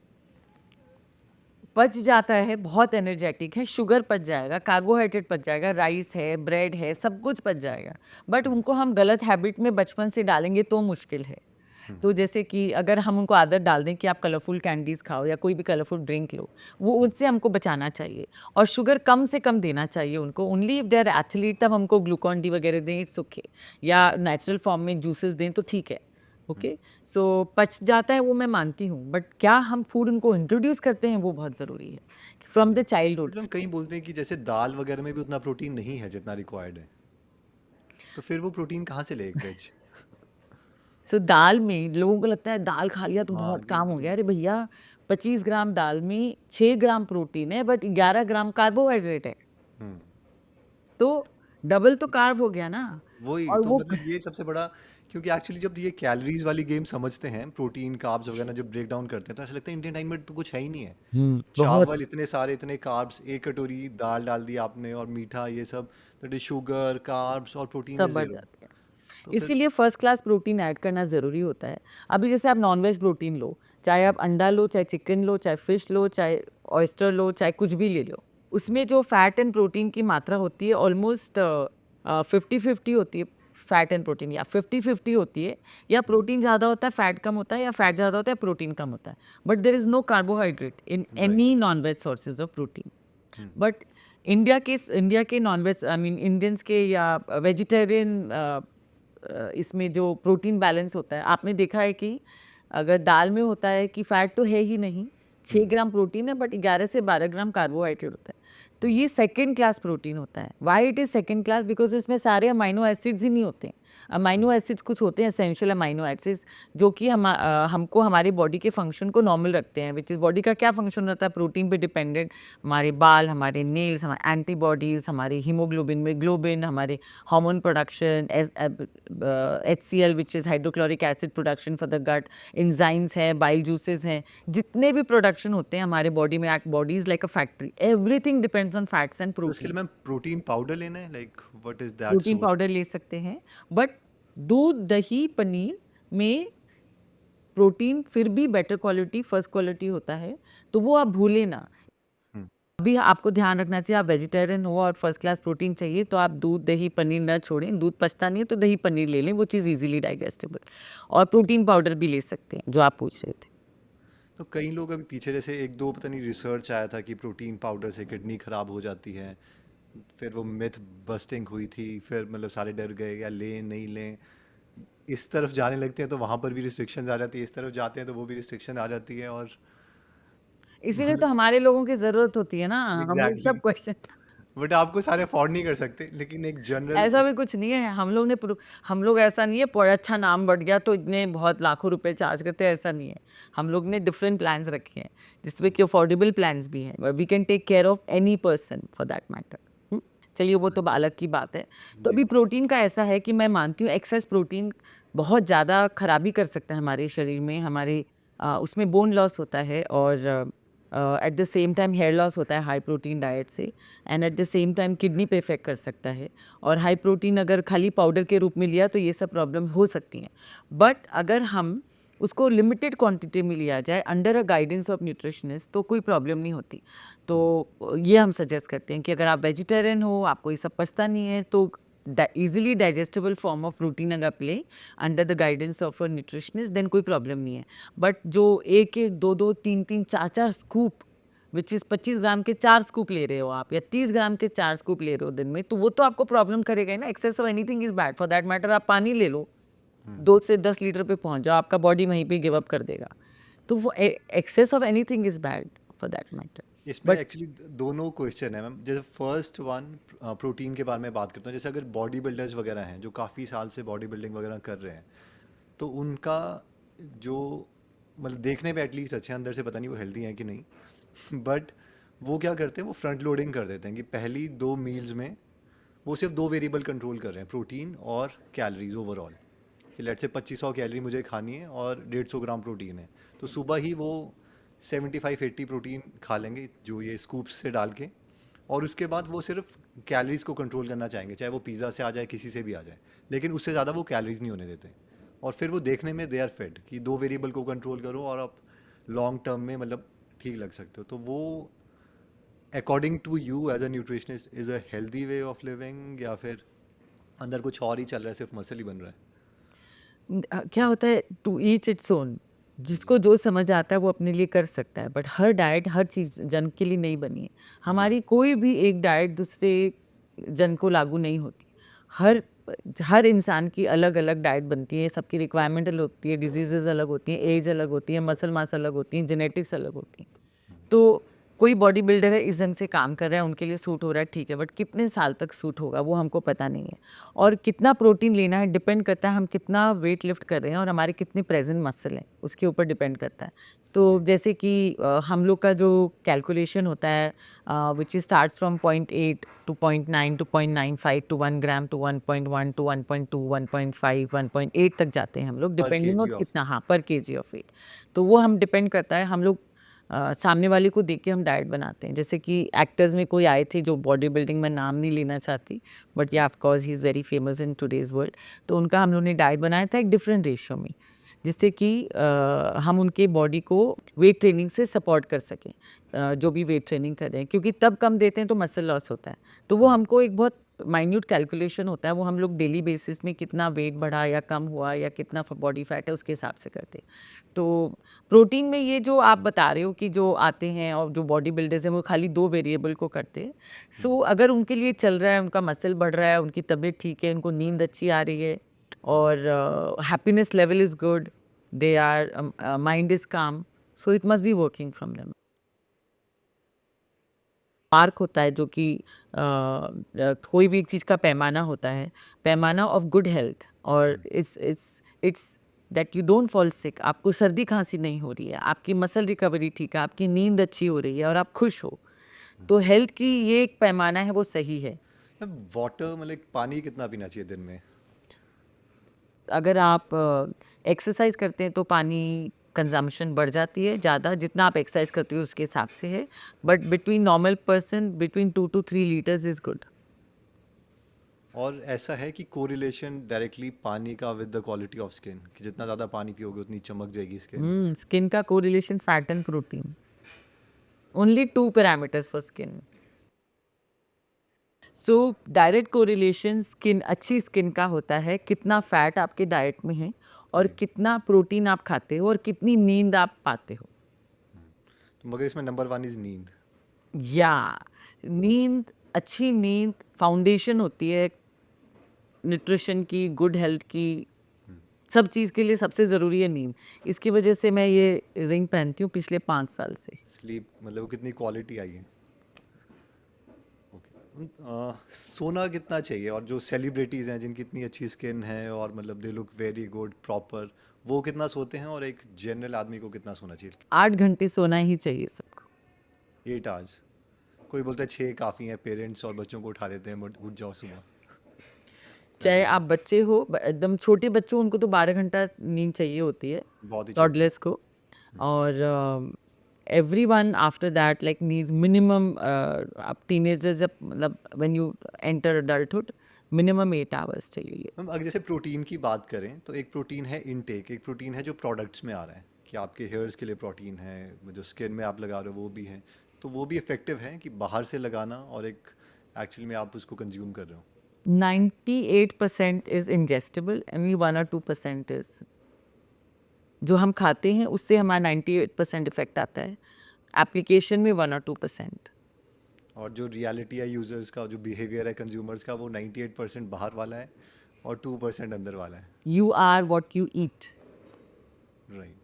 पच जाता है, बहुत एनर्जेटिक है, शुगर पच जाएगा, कार्बोहाइड्रेट पच जाएगा, राइस है, ब्रेड है, सब कुछ पच जाएगा। बट हम्म, उनको हम गलत हैबिट में बचपन से डालेंगे तो मुश्किल है। हम्म, तो जैसे कि अगर हम उनको आदत डाल दें कि आप कलरफुल कैंडीज़ खाओ या कोई भी कलरफुल ड्रिंक लो, वो उससे हमको बचाना चाहिए, और शुगर कम से कम देना चाहिए उनको। Only if they are athlete तब हमको ग्लूकॉन डी वगैरह दें, इट्स ओके, या नेचुरल फॉर्म में जूसेस दें तो ठीक है, हम्म। ओके। सो पच जाता है वो मैं मानती हूँ, बट क्या हम फूड उनको इंट्रोड्यूस करते हैं वो बहुत ज़रूरी है, फ्रॉम जी द चाइल्डहुड। इसमें कई बोलते हैं कि जैसे दाल वगैरह में भी उतना प्रोटीन नहीं है जितना रिक्वायर्ड है तो फिर वो प्रोटीन कहाँ से ले एक वेज सो दाल में लोगों को लगता है दाल खा लिया तो हाँ बहुत काम हो जी गया। अरे भैया, 25 ग्राम दाल में 6 ग्राम प्रोटीन है, बट 11 ग्राम कार्बोहाइड्रेट है। हम्म तो डबल तो कार्ब हो गया ना। वही और तो वो मतलब ये सबसे बड़ा, क्योंकि एक्चुअली जब ये कैलोरीज वाली गेम समझते हैं, प्रोटीन कार्ब्स वगैरह जब ब्रेक डाउन करते हैं, तो ऐसा लगता है इंडियन डाइट में तो कुछ है ही नहीं है। बहुत चावल इतने सारे, इतने कार्ब्स, एक कटोरी दाल डाल दी आपने, और मीठा ये सब, दैट इज शुगर, कार्ब्स, और प्रोटीन सब इज बढ़ जीरो। जाते हैं। तो फिर इसीलिए फर्स्ट क्लास प्रोटीन ऐड करना ज़रूरी होता है। अभी जैसे आप नॉन-वेज प्रोटीन लो, चाहे आप अंडा लो, चाहे चिकन लो, चाहे फिश लो, चाहे ऑयस्टर लो, चाहे कुछ भी ले लो। उसमें जो फैट एंड प्रोटीन की मात्रा होती है ऑलमोस्ट 50-50 होती है, फैट एंड प्रोटीन, या 50-50 होती है, या प्रोटीन ज़्यादा होता है, फैट कम होता है, या फैट ज़्यादा होता है, प्रोटीन कम होता है। But there is no carbohydrate in right. Any non-veg sources of protein. But India के नॉन-वेज, आई मीन इंडियंस के या वेजिटेरियन इसमें जो प्रोटीन बैलेंस होता है, आपने देखा है कि अगर दाल में होता है कि फैट तो है ही नहीं, 6 ग्राम प्रोटीन है बट 11 से 12 ग्राम कार्बोहाइड्रेट होता है। तो ये सेकंड क्लास प्रोटीन होता है। Why it is second class? Because इसमें सारे अमाइनो एसिड्स ही नहीं होते हैं। अमाइनो एसिड्स कुछ होते हैं, एसेंशियल अमाइनो एसिड्स, जो कि हमको हमारी बॉडी के फंक्शन को नॉर्मल रखते हैं, व्हिच इज़ बॉडी का क्या फंक्शन रहता है प्रोटीन पे डिपेंडेंट। हमारे बाल, हमारे नेल्स, हमारे एंटीबॉडीज़, हमारे हीमोग्लोबिन में ग्लोबिन, हमारे hormone production, HCl which is hydrochloric acid production for the gut, enzymes हैं, बाइल जूसेस हैं, जितने भी प्रोडक्शन होते हैं हमारे बॉडी में, body is like a factory, everything depends on fats and तो उसके प्रोटीन। लिए मैम प्रोटीन पाउडर लेना है, like what is that protein source? Powder ले सकते हैं, बट दूध, दही, पनीर में प्रोटीन फिर भी बेटर क्वालिटी, फर्स्ट क्वालिटी होता है, तो वो आप भूलें ना। अभी आपको ध्यान रखना चाहिए, आप वेजिटेरियन हो और फर्स्ट क्लास प्रोटीन चाहिए, तो आप दूध, दही, पनीर ना छोड़ें। दूध पचता नहीं है तो दही, पनीर ले लें, वो चीज़ ईज़िली डाइजेस्टेबल। और प्रोटीन पाउडर भी ले सकते हैं, जो आप पूछ रहे थे। तो कई लोग अभी पीछे जैसे एक दो पता नहीं रिसर्च आया था कि प्रोटीन पाउडर से किडनी खराब हो जाती है, फिर वो मिथ बस्टिंग हुई थी, फिर मतलब सारे डर गए या लें नहीं लें। इस तरफ जाने लगते हैं तो वहाँ पर भी रिस्ट्रिक्शंस आ जाती है, इस तरफ जाते हैं तो वो भी रिस्ट्रिक्शन आ जाती है, और इसीलिए तो मतलब हमारे लोगों की ज़रूरत होती है ना, हम लोग एग्जैक्टली सब क्वेश्चन। बट आपको सारे अफोर्ड नहीं कर सकते, लेकिन एक जनरल। ऐसा भी कुछ नहीं है, हम लोग ऐसा नहीं है, पर अच्छा नाम बढ़ गया तो इतने बहुत लाखों रुपए चार्ज करते हैं, ऐसा नहीं है। हम लोग ने डिफरेंट प्लान्स रखे हैं, जिसमें कि अफोर्डेबल प्लान्स भी हैं, we can take care of any person for that matter. चलिए, वो तो अलग की बात है। तो जी। अभी प्रोटीन का ऐसा है कि मैं मानती हूँ एक्सेस प्रोटीन बहुत ज़्यादा खराबी कर सकता है हमारे शरीर में, उसमें बोन लॉस होता है, और at the same time here loss होता है हाई प्रोटीन डाइट से, and at the same time kidney पे इफेक्ट कर सकता है। और हाई प्रोटीन अगर खाली पाउडर के रूप में लिया तो ये सब प्रॉब्लम हो सकती हैं। बट अगर हम उसको लिमिटेड क्वांटिटी में लिया जाए under a guidance of nutritionist, तो कोई प्रॉब्लम नहीं होती। तो ये हम सजेस्ट करते हैं कि अगर आप वेजिटेरियन हो, आपको ये सब पचता नहीं है, तो easily digestible form of protein अगर आप लें under the guidance of a nutritionist, then कोई प्रॉब्लम नहीं है। बट जो एक एक, दो दो, तीन तीन, चार चार स्कूप, विच इज़ 25 ग्राम के 4 स्कूप ले रहे हो आप, या 30 ग्राम के 4 स्कूप ले रहे हो दिन में, तो वो तो आपको प्रॉब्लम करेगा ही ना। Excess of anything is bad. For that matter आप पानी ले लो, 2 से 10 लीटर पे पहुंच जाओ, आपका बॉडी वहीं पे गिव अप कर देगा। तो वो excess of anything is bad for that matter. इसमें बट एक्चुअली दोनों क्वेश्चन है मैम। जैसे फर्स्ट वन, प्रोटीन के बारे में बात करता हूँ। जैसे अगर बॉडी बिल्डर्स वगैरह हैं जो काफ़ी साल से बॉडी बिल्डिंग वगैरह कर रहे हैं, तो उनका जो मतलब देखने पे एटलीस्ट अच्छे हैं, अंदर से पता नहीं वो हेल्दी हैं कि नहीं बट वो क्या करते हैं, वो फ्रंट लोडिंग कर देते हैं कि पहली दो मील्स में वो सिर्फ दो वेरिएबल कंट्रोल कर रहे हैं, प्रोटीन और कैलोरीज ओवरऑल। कि लेट से 2500 कैलोरी मुझे खानी है और 150 ग्राम प्रोटीन है, तो सुबह ही वो 75-80 प्रोटीन खा लेंगे जो ये स्कूप्स से डाल के, और उसके बाद वो सिर्फ कैलोरीज को कंट्रोल करना चाहेंगे, चाहे वो पिज़्ज़ा से आ जाए, किसी से भी आ जाए, लेकिन उससे ज़्यादा वो कैलोरीज नहीं होने देते। और फिर वो देखने में दे आर फिट कि दो वेरिएबल को कंट्रोल करो और आप लॉन्ग टर्म में मतलब ठीक लग सकते हो। तो वो according to you as a nutritionist is a healthy way of living, या फिर अंदर कुछ और ही चल रहा है, सिर्फ मसल ही बन रहा है? क्या होता है, टू ईच इट्स ओन। जिसको जो समझ आता है वो अपने लिए कर सकता है, बट हर डाइट हर चीज़ जन के लिए नहीं बनी है। जी। हमारी कोई भी एक डाइट दूसरे जन को लागू नहीं होती। हर हर इंसान की अलग अलग डाइट बनती है, सबकी रिक्वायरमेंट अलग होती है, डिजीजेज अलग होती हैं, एज अलग होती है, मसल मास अलग होती हैं, जेनेटिक्स अलग होती हैं। तो कोई बॉडी बिल्डर है इस ढंग से काम कर रहा है, उनके लिए सूट हो रहा है, ठीक है, बट कितने साल तक सूट होगा वो हमको पता नहीं है। और कितना प्रोटीन लेना है डिपेंड करता है हम कितना वेट लिफ्ट कर रहे हैं और हमारे कितने प्रेजेंट मसल हैं, उसके ऊपर डिपेंड करता है। तो जैसे कि हम लोग का जो कैलकुलेशन होता है which is start from 0.8 to 0.9 to 0.95 to 1 gram to 1.1 to 1.2 1.5 1.8 तक जाते हैं हम लोग, पर डिपेंडिंग ऑन केजी ऑफ कितना, हाँ, पर केजी ऑफ वेट। तो वो हम डिपेंड करता है, हम लोग सामने वाले को देख के हम डाइट बनाते हैं। जैसे कि एक्टर्स में कोई आए थे जो बॉडी बिल्डिंग में, नाम नहीं लेना चाहती, बट या of course he is very famous in today's world. तो उनका हम लोगों ने डाइट बनाया था एक डिफरेंट रेशियो में, जिससे कि हम उनके बॉडी को वेट ट्रेनिंग से सपोर्ट कर सकें, जो भी वेट ट्रेनिंग कर रहे हैं, क्योंकि तब कम देते हैं तो मसल लॉस होता है। तो वो हमको एक बहुत माइन्यूट कैलकुलेशन होता है, वो हम लोग डेली बेसिस में कितना वेट बढ़ा या कम हुआ या कितना बॉडी फैट है उसके हिसाब से करते हैं। तो प्रोटीन में ये जो आप बता रहे हो कि जो आते हैं और जो बॉडी बिल्डर्स हैं वो खाली 2 वेरिएबल को करते हैं। सो अगर उनके लिए चल रहा है, उनका मसल बढ़ रहा है, उनकी तबीयत ठीक है, उनको नींद अच्छी आ रही है और happiness level is good, they are mind is calm, so it must be working from them. Mark होता है जो कि कोई भी एक चीज़ का पैमाना होता है, पैमाना ऑफ गुड हेल्थ, और it's that you don't fall sick, आपको सर्दी खांसी नहीं हो रही है, आपकी मसल रिकवरी ठीक है, आपकी नींद अच्छी हो रही है और आप खुश हो, तो हेल्थ की ये एक पैमाना है, वो सही है। वाटर मतलब पानी कितना पीना चाहिए दिन में? अगर आप एक्सरसाइज करते हैं तो पानी कंजम्पशन बढ़ जाती है ज़्यादा, जितना आप एक्सरसाइज करते हो उसके हिसाब से है, but between normal person between 2 to 3 litres is good. और ऐसा है कि कोरिलेशन डायरेक्टली पानी का with the quality of skin, कि जितना ज़्यादा पानी पियोगे उतनी चमक जाएगी स्किन। स्किन का correlation fat and protein, only 2 parameters for skin. So direct correlation skin, अच्छी स्किन का होता है कितना फैट आपके डाइट में है और जी। कितना प्रोटीन आप खाते हो और कितनी नींद आप पाते हो। तो मगर इसमें नंबर 1 इज़ नींद। या नींद, अच्छी नींद फाउंडेशन होती है न्यूट्रिशन की, गुड हेल्थ की, सब चीज़ के लिए सबसे ज़रूरी है नींद। इसकी वजह से मैं ये रिंग पहनती हूँ पिछले 5 साल से। स्लीप मतलब वो कितनी क्वालिटी आई है। ओके। सोना कितना चाहिए, और जो सेलिब्रिटीज़ हैं जिनकी इतनी अच्छी स्किन है और मतलब they look very good proper, वो कितना सोते हैं, और एक जनरल आदमी को कितना सोना चाहिए? 8 घंटे सोना ही चाहिए सबको। 8 आवर्स। कोई बोलता है 6 काफ़ी हैं, पेरेंट्स और बच्चों को उठा देते हैं, उठ जाओ सुबह। चाहे आप बच्चे हो, एकदम छोटे बच्चों, उनको तो 12 घंटा नींद चाहिए होती है, बहुत ही छोटे। टॉडलर्स को। और everyone after that like needs minimum, आप टीनेजर जब मतलब when you enter adulthood, minimum 8 hours चाहिए। मैम अगर जैसे प्रोटीन की बात करें तो एक प्रोटीन है इनटेक, एक प्रोटीन है जो प्रोडक्ट्स में आ रहा है, कि आपके हेयर्स के लिए प्रोटीन है, जो स्किन में आप लगा रहे हो वो भी है। तो वो भी इफ़ेक्टिव है कि बाहर से लगाना, और एक एक्चुअली में आप उसको कंज्यूम कर रहे हो? 98% इज इंजेस्टेबल, ओनली 1 or 2% इज जो हम खाते हैं, उससे हमारा 98% इफेक्ट आता है, एप्लीकेशन में 1 or 2%। और जो रियलिटी है यूज़र्स का, जो बिहेवियर है कंज्यूमर्स का, वो 98% बाहर वाला है और 2% अंदर वाला है। You are what you eat. Right.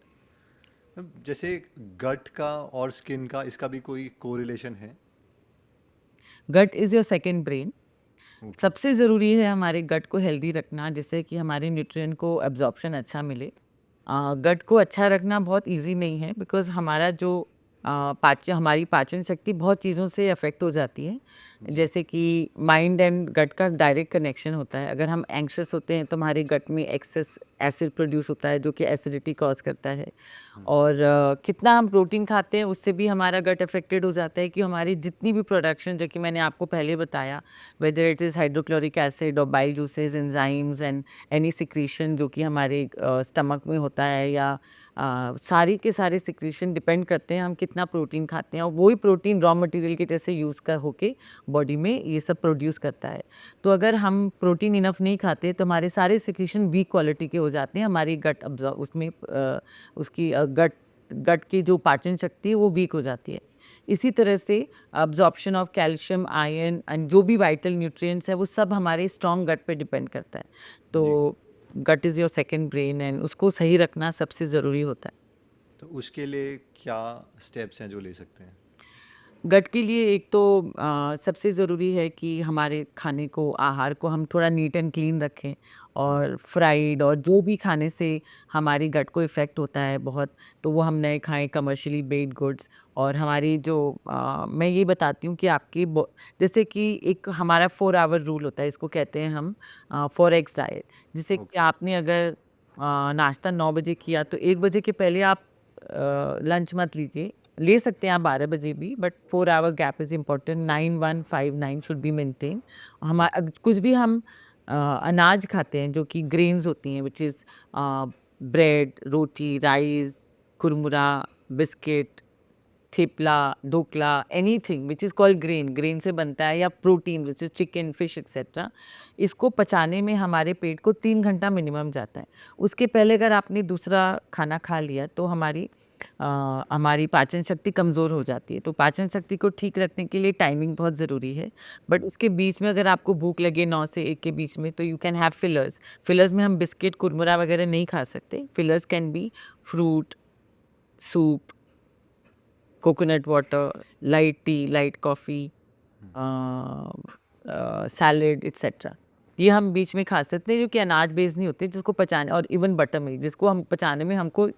जैसे गट का और स्किन का, इसका भी कोई कोरिलेशन है? Gut is your second brain. Okay. सबसे ज़रूरी है हमारे गट को हेल्दी रखना, जिससे कि हमारे न्यूट्रिएंट को एब्जॉर्प्शन अच्छा मिले। गट को अच्छा रखना बहुत इजी नहीं है, बिकॉज़ हमारा जो हमारी पाचन शक्ति बहुत चीज़ों से अफेक्ट हो जाती है। जैसे कि माइंड एंड गट का डायरेक्ट कनेक्शन होता है। अगर हम एंग्शियस होते हैं तो हमारे गट में एक्सेस एसिड प्रोड्यूस होता है, जो कि एसिडिटी कॉज करता है। और कितना हम प्रोटीन खाते हैं उससे भी हमारा गट अफेक्टेड हो जाता है, कि हमारी जितनी भी प्रोडक्शन, जो कि मैंने आपको पहले बताया, whether it is hydrochloric acid और bile juices, enzymes and any secretion जो कि हमारे स्टमक में होता है, या सारी के सारे सिक्रीशन डिपेंड करते हैं हम कितना प्रोटीन खाते हैं, और वही प्रोटीन रॉ मटेरियल के जैसे यूज़ कर होके बॉडी में ये सब प्रोड्यूस करता है। तो अगर हम प्रोटीन इनफ नहीं खाते तो हमारे सारे सिक्रीशन वीक क्वालिटी के हो जाते हैं, हमारी गट अब्जॉर्ब उसमें उसकी गट की जो पाचन शक्ति है वो वीक हो जाती है। इसी तरह से absorption of calcium, iron and जो भी वाइटल न्यूट्रिएंट्स है, वो सब हमारे स्ट्रॉन्ग गट पे डिपेंड करता है। जी। तो gut is your second brain, and उसको सही रखना सबसे ज़रूरी होता है। तो उसके लिए क्या स्टेप्स हैं जो ले सकते हैं? गट के लिए एक तो सबसे ज़रूरी है कि हमारे खाने को आहार को हम थोड़ा नीट एंड क्लीन रखें और फ्राइड और जो भी खाने से हमारी गट को इफ़ेक्ट होता है बहुत, तो वो हम नहीं खाएं, कमर्शियली बेक्ड गुड्स। और हमारी जो मैं ये बताती हूँ कि आपकी जैसे कि एक हमारा 4 आवर रूल होता है, इसको कहते हैं हम 4 एग्स डाइट। जिससे कि ओके। आपने अगर नाश्ता 9 बजे किया तो 1 बजे के पहले आप लंच मत लीजिए। ले सकते हैं आप 12 बजे भी, but 4 hour gap is important. 9, 1, 5, 9 should be maintain. कुछ भी हम अनाज खाते हैं जो कि ग्रेन्स होती हैं, which is bread, roti, rice, kurmura, biscuit, thepla, dhokla, anything which is called grain, grain से बनता है, या protein which is chicken, fish etcetera. इसको पचाने में हमारे पेट को 3 घंटा मिनिमम जाता है। उसके पहले अगर आपने दूसरा खाना खा लिया तो हमारी पाचन शक्ति कमज़ोर हो जाती है। तो पाचन शक्ति को ठीक रखने के लिए टाइमिंग बहुत ज़रूरी है। बट उसके बीच में अगर आपको भूख लगे 9 से 1 के बीच में, तो you can have fillers. Fillers में हम बिस्किट, कुरमुरा वगैरह नहीं खा सकते। Fillers can be fruit, soup, coconut water, light T, light coffee, salad etcetera. ये हम बीच में खा सकते हैं, जो कि अनाज बेस्ड नहीं होते, जिसको पचाने, और इवन बटर मिल्क जिसको हम पचाने में हमको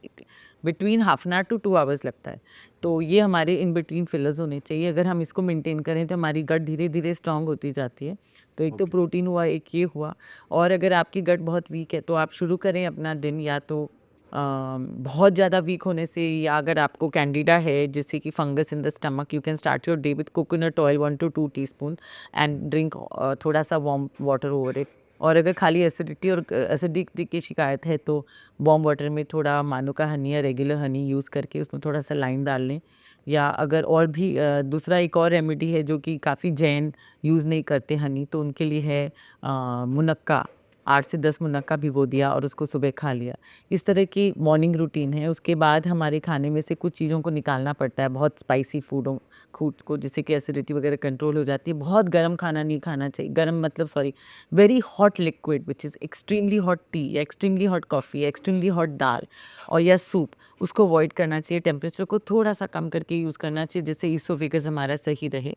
between half an hour to 2 hours लगता है। तो ये हमारे इन बिटवीन फिलर्स होने चाहिए। अगर हम इसको मेंटेन करें तो हमारी गट धीरे धीरे स्ट्रांग होती जाती है। तो एक तो ओके। प्रोटीन हुआ, एक ये हुआ। और अगर आपकी गट बहुत वीक है तो आप शुरू करें अपना दिन या तो बहुत ज़्यादा वीक होने से, या अगर आपको कैंडिडा है जिससे कि fungus in the stomach, you can start your day with coconut oil 1 to 2 teaspoon and drink थोड़ा सा वार्म वाटर ओवर इट। और अगर खाली एसिडिटी और एसिडिटी की शिकायत है तो वार्म वाटर में थोड़ा मानुका हनी या रेगुलर हनी यूज़ करके उसमें थोड़ा सा लाइम डाल लें। या अगर और भी दूसरा एक और रेमेडी है जो कि काफ़ी जैन यूज़ नहीं करते हनी, तो उनके लिए है मुनक्का। 8 से 10 मुनक्का भिगो दिया और उसको सुबह खा लिया। इस तरह की मॉर्निंग रूटीन है। उसके बाद हमारे खाने में से कुछ चीज़ों को निकालना पड़ता है, बहुत स्पाइसी फूड को, जिससे कि एसिडिटी वगैरह कंट्रोल हो जाती है। बहुत गर्म खाना नहीं खाना चाहिए। गर्म मतलब sorry, very hot liquid which is extremely hot T या एक्सट्रीमली हॉट कॉफ़ी या एक्सट्रीमली हॉट दाल और या सूप, उसको अवॉइड करना चाहिए। टेम्परेचर को थोड़ा-सा कम करके यूज़ करना चाहिए, जिससे ईसोफेगस हमारा सही रहे।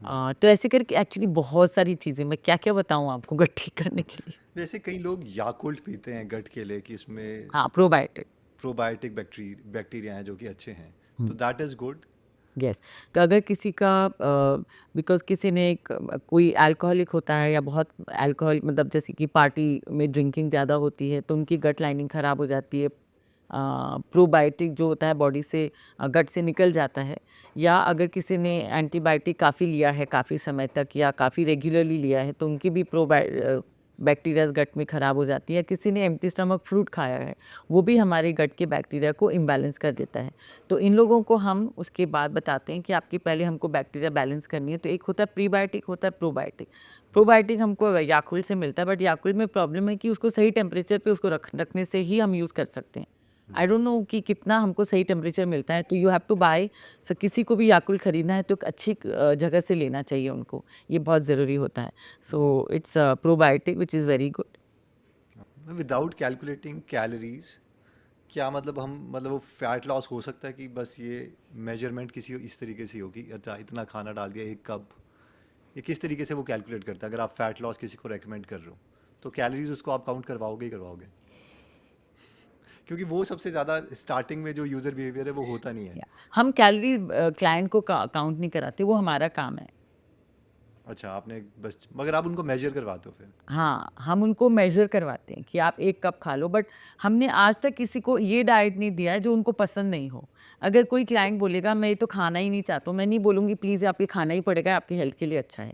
तो ऐसे करके एक्चुअली बहुत सारी चीज़ें, मैं क्या-क्या बताऊँ आपको गट ठीक करने के लिए। वैसे कई लोग याकुल्ट पीते हैं गट के लिए कि इसमें हाँ, प्रोबायोटिक। प्रोबायोटिक बैक्टीरिया हैं जो कि अच्छे हैं, हुँ। तो दैट इज़ गुड। यस। तो अगर किसी का बिकॉज़ किसी ने कोई अल्कोहलिक होता है या बहुत अल्कोहल, मतलब जैसे कि पार्टी में ड्रिंकिंग ज़्यादा होती है तो उनकी गट लाइनिंग ख़राब हो जाती है। प्रोबायोटिक जो होता है बॉडी से गट से निकल जाता है। या अगर किसी ने एंटीबायोटिक काफ़ी लिया है काफ़ी समय तक या काफ़ी रेगुलरली लिया है तो उनकी भी बैक्टीरियाज़ गट में ख़राब हो जाती है। किसी ने एम्प्टी स्टमक फ्रूट खाया है, वो भी हमारे गट के बैक्टीरिया को इम्बैलेंस कर देता है। तो इन लोगों को हम उसके बाद बताते हैं कि आपकी पहले हमको बैक्टीरिया बैलेंस करनी है। तो एक होता है प्रीबायोटिक, होता है प्रोबायोटिक। प्रोबायोटिक हमको याकुल्ट से मिलता है, बट याकुल्ट में प्रॉब्लम है कि उसको सही टेम्परेचर पे उसको रखने से ही हम यूज़ कर सकते हैं। आई डोंट नो कि कितना हमको सही टेम्परेचर मिलता है। तो यू हैव टू बाय, किसी को भी याकुल्ट खरीदना है तो एक अच्छी जगह से लेना चाहिए उनको, ये बहुत ज़रूरी होता है। So it's probiotic which is very good. Without calculating calories, क्या मतलब हम मतलब वो फैट लॉस हो सकता है कि बस ये मेजरमेंट किसी इस तरीके से हो कि अच्छा इतना खाना डाल दिया 1 कप, ये किस तरीके से वो कैलकुलेट करता है? अगर आप फैट लॉस किसी को रेकमेंड कर रहे हो तो कैलोरीज उसको आप काउंट करवाओगे ही करवाओगे, क्योंकि वो सबसे ज़्यादा स्टार्टिंग में जो यूज़र बिहेवियर है वो होता नहीं है। या हम कैलोरी क्लाइंट को काउंट नहीं कराते, वो हमारा काम है। अच्छा, आपने बस मगर आप उनको मेजर करवाते हो फिर। हाँ, हम उनको मेज़र करवाते हैं कि आप 1 कप खा लो, बट हमने आज तक किसी को ये डाइट नहीं दिया है जो उनको पसंद नहीं हो। अगर कोई क्लाइंट बोलेगा मैं ये तो खाना ही नहीं चाहता हूँ, मैं नहीं बोलूँगी प्लीज़ आप ये खाना ही पड़ेगा, आपकी हेल्थ के लिए अच्छा है।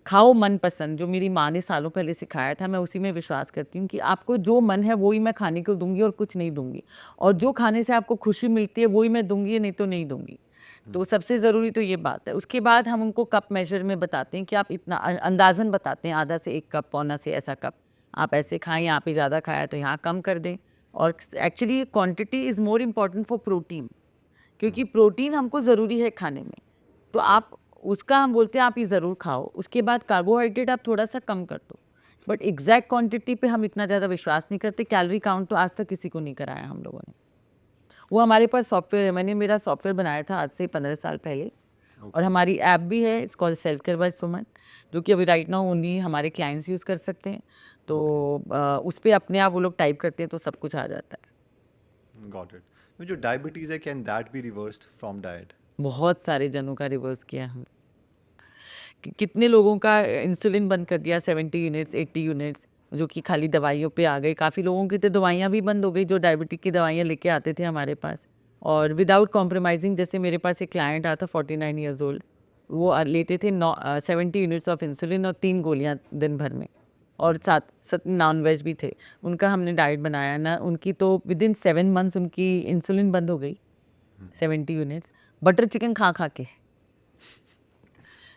खाओ मनपसंद, जो मेरी माँ ने सालों पहले सिखाया था, मैं उसी में विश्वास करती हूँ कि आपको जो मन है वो ही मैं खाने को दूँगी और कुछ नहीं दूँगी। और जो खाने से आपको खुशी मिलती है वो ही मैं दूँगी, नहीं तो नहीं दूँगी। तो सबसे ज़रूरी तो ये बात है। उसके बाद हम उनको कप मेज़र में बताते हैं कि आप इतना अंदाज़न बताते हैं, आधा से 1 कप, पौना से ऐसा कप। आप ऐसे खाएँ, यहाँ पे ज़्यादा खाया तो यहाँ कम कर दें। और actually quantity is more important for protein, क्योंकि प्रोटीन हमको ज़रूरी है खाने में। तो आप उसका हम बोलते हैं आप ये ज़रूर खाओ। उसके बाद कार्बोहाइड्रेट आप थोड़ा-सा कम कर दो। बट एग्ज़ैक्ट क्वांटिटी पे हम इतना ज़्यादा विश्वास नहीं करते। कैलोरी काउंट तो आज तक किसी को नहीं कराया हम लोगों ने। वो हमारे पास सॉफ्टवेयर है, मैंने मेरा सॉफ्टवेयर बनाया था आज से 15 साल पहले। और हमारी ऐप भी है, it's called self care by Suman, जो कि अभी राइट नाउ ओनली हमारे क्लाइंट्स यूज़ कर सकते हैं। तो उस पे अपने आप वो लोग टाइप करते हैं तो सब कुछ आ जाता है। Got it. जो डायबिटीज़ है, can that be reversed from diet? बहुत सारे जनों का रिवर्स किया है हमने। कितने लोगों का इंसुलिन बंद कर दिया, 70 यूनिट्स, 80 यूनिट्स, जो कि खाली दवाइयों पे आ गए। काफ़ी लोगों की तो दवाइयाँ भी बंद हो गई, जो डायबिटिक की दवाइयाँ लेके आते थे हमारे पास, और विदाउट कॉम्प्रोमाइजिंग। जैसे मेरे पास एक क्लाइंट आया था 49 ईयर्स ओल्ड, वो लेते थे 70 यूनिट्स ऑफ इंसुलिन और 3 गोलियाँ दिन भर में, और साथ नॉन वेज भी थे। उनका हमने डाइट बनाया ना, उनकी तो विदिन 7 मंथ्स उनकी इंसुलिन बंद हो गई, 70 यूनिट्स, बटर चिकन खा खा के।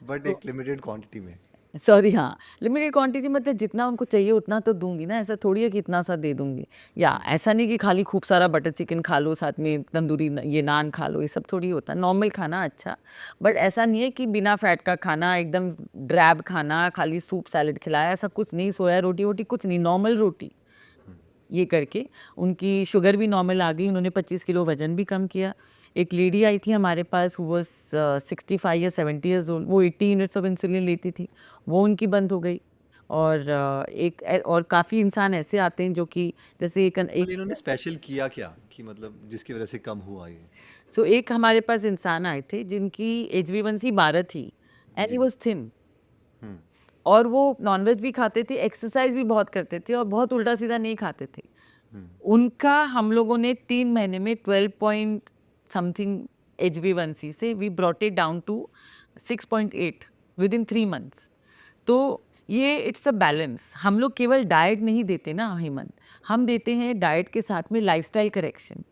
बट तो एक लिमिटेड क्वांटिटी में। सॉरी, हाँ, लिमिटेड क्वांटिटी मतलब जितना उनको चाहिए उतना तो दूंगी ना, ऐसा थोड़ी है कि इतना सा दे दूंगी। या ऐसा नहीं कि खाली खूब सारा बटर चिकन खा लो, साथ में तंदूरी ये नान खा लो, ये सब थोड़ी होता है। नॉर्मल खाना अच्छा, बट ऐसा नहीं है कि बिना फैट का खाना, एकदम ड्रैब खाना, खाली सूप सैलेड खिलाया, ऐसा कुछ नहीं। सोया रोटी वोटी कुछ नहीं, नॉर्मल रोटी ये करके उनकी शुगर भी नॉर्मल आ गई। उन्होंने 25 किलो वजन भी कम किया। एक लेडी आई थी हमारे पास, वो वाज 65 या 70 ईयर्स ओल्ड, वो 80 यूनिट्स ऑफ इंसुलिन लेती थी, वो उनकी बंद हो गई। और और काफ़ी इंसान ऐसे आते हैं जो कि जैसे एक मतलब एक इन्होंने स्पेशल किया क्या कि मतलब जिसकी वजह से कम हुआ ये? सो एक हमारे पास इंसान आए थे जिनकी HbA1c 12 थी, एंड ही जी। Was thin, hmm. और वो नॉनवेज भी खाते थे, एक्सरसाइज भी बहुत करते थे, और बहुत उल्टा सीधा नहीं खाते थे। हम्म। उनका हम लोगों ने 3 महीने में 12 पॉइंट समथिंग HbA1c से we brought it down to 6.8 within 3 months. तो ये इट्स अ बैलेंस। हम लोग केवल डाइट नहीं देते ना हेमंत, हम देते हैं डाइट के साथ में लाइफस्टाइल करेक्शन,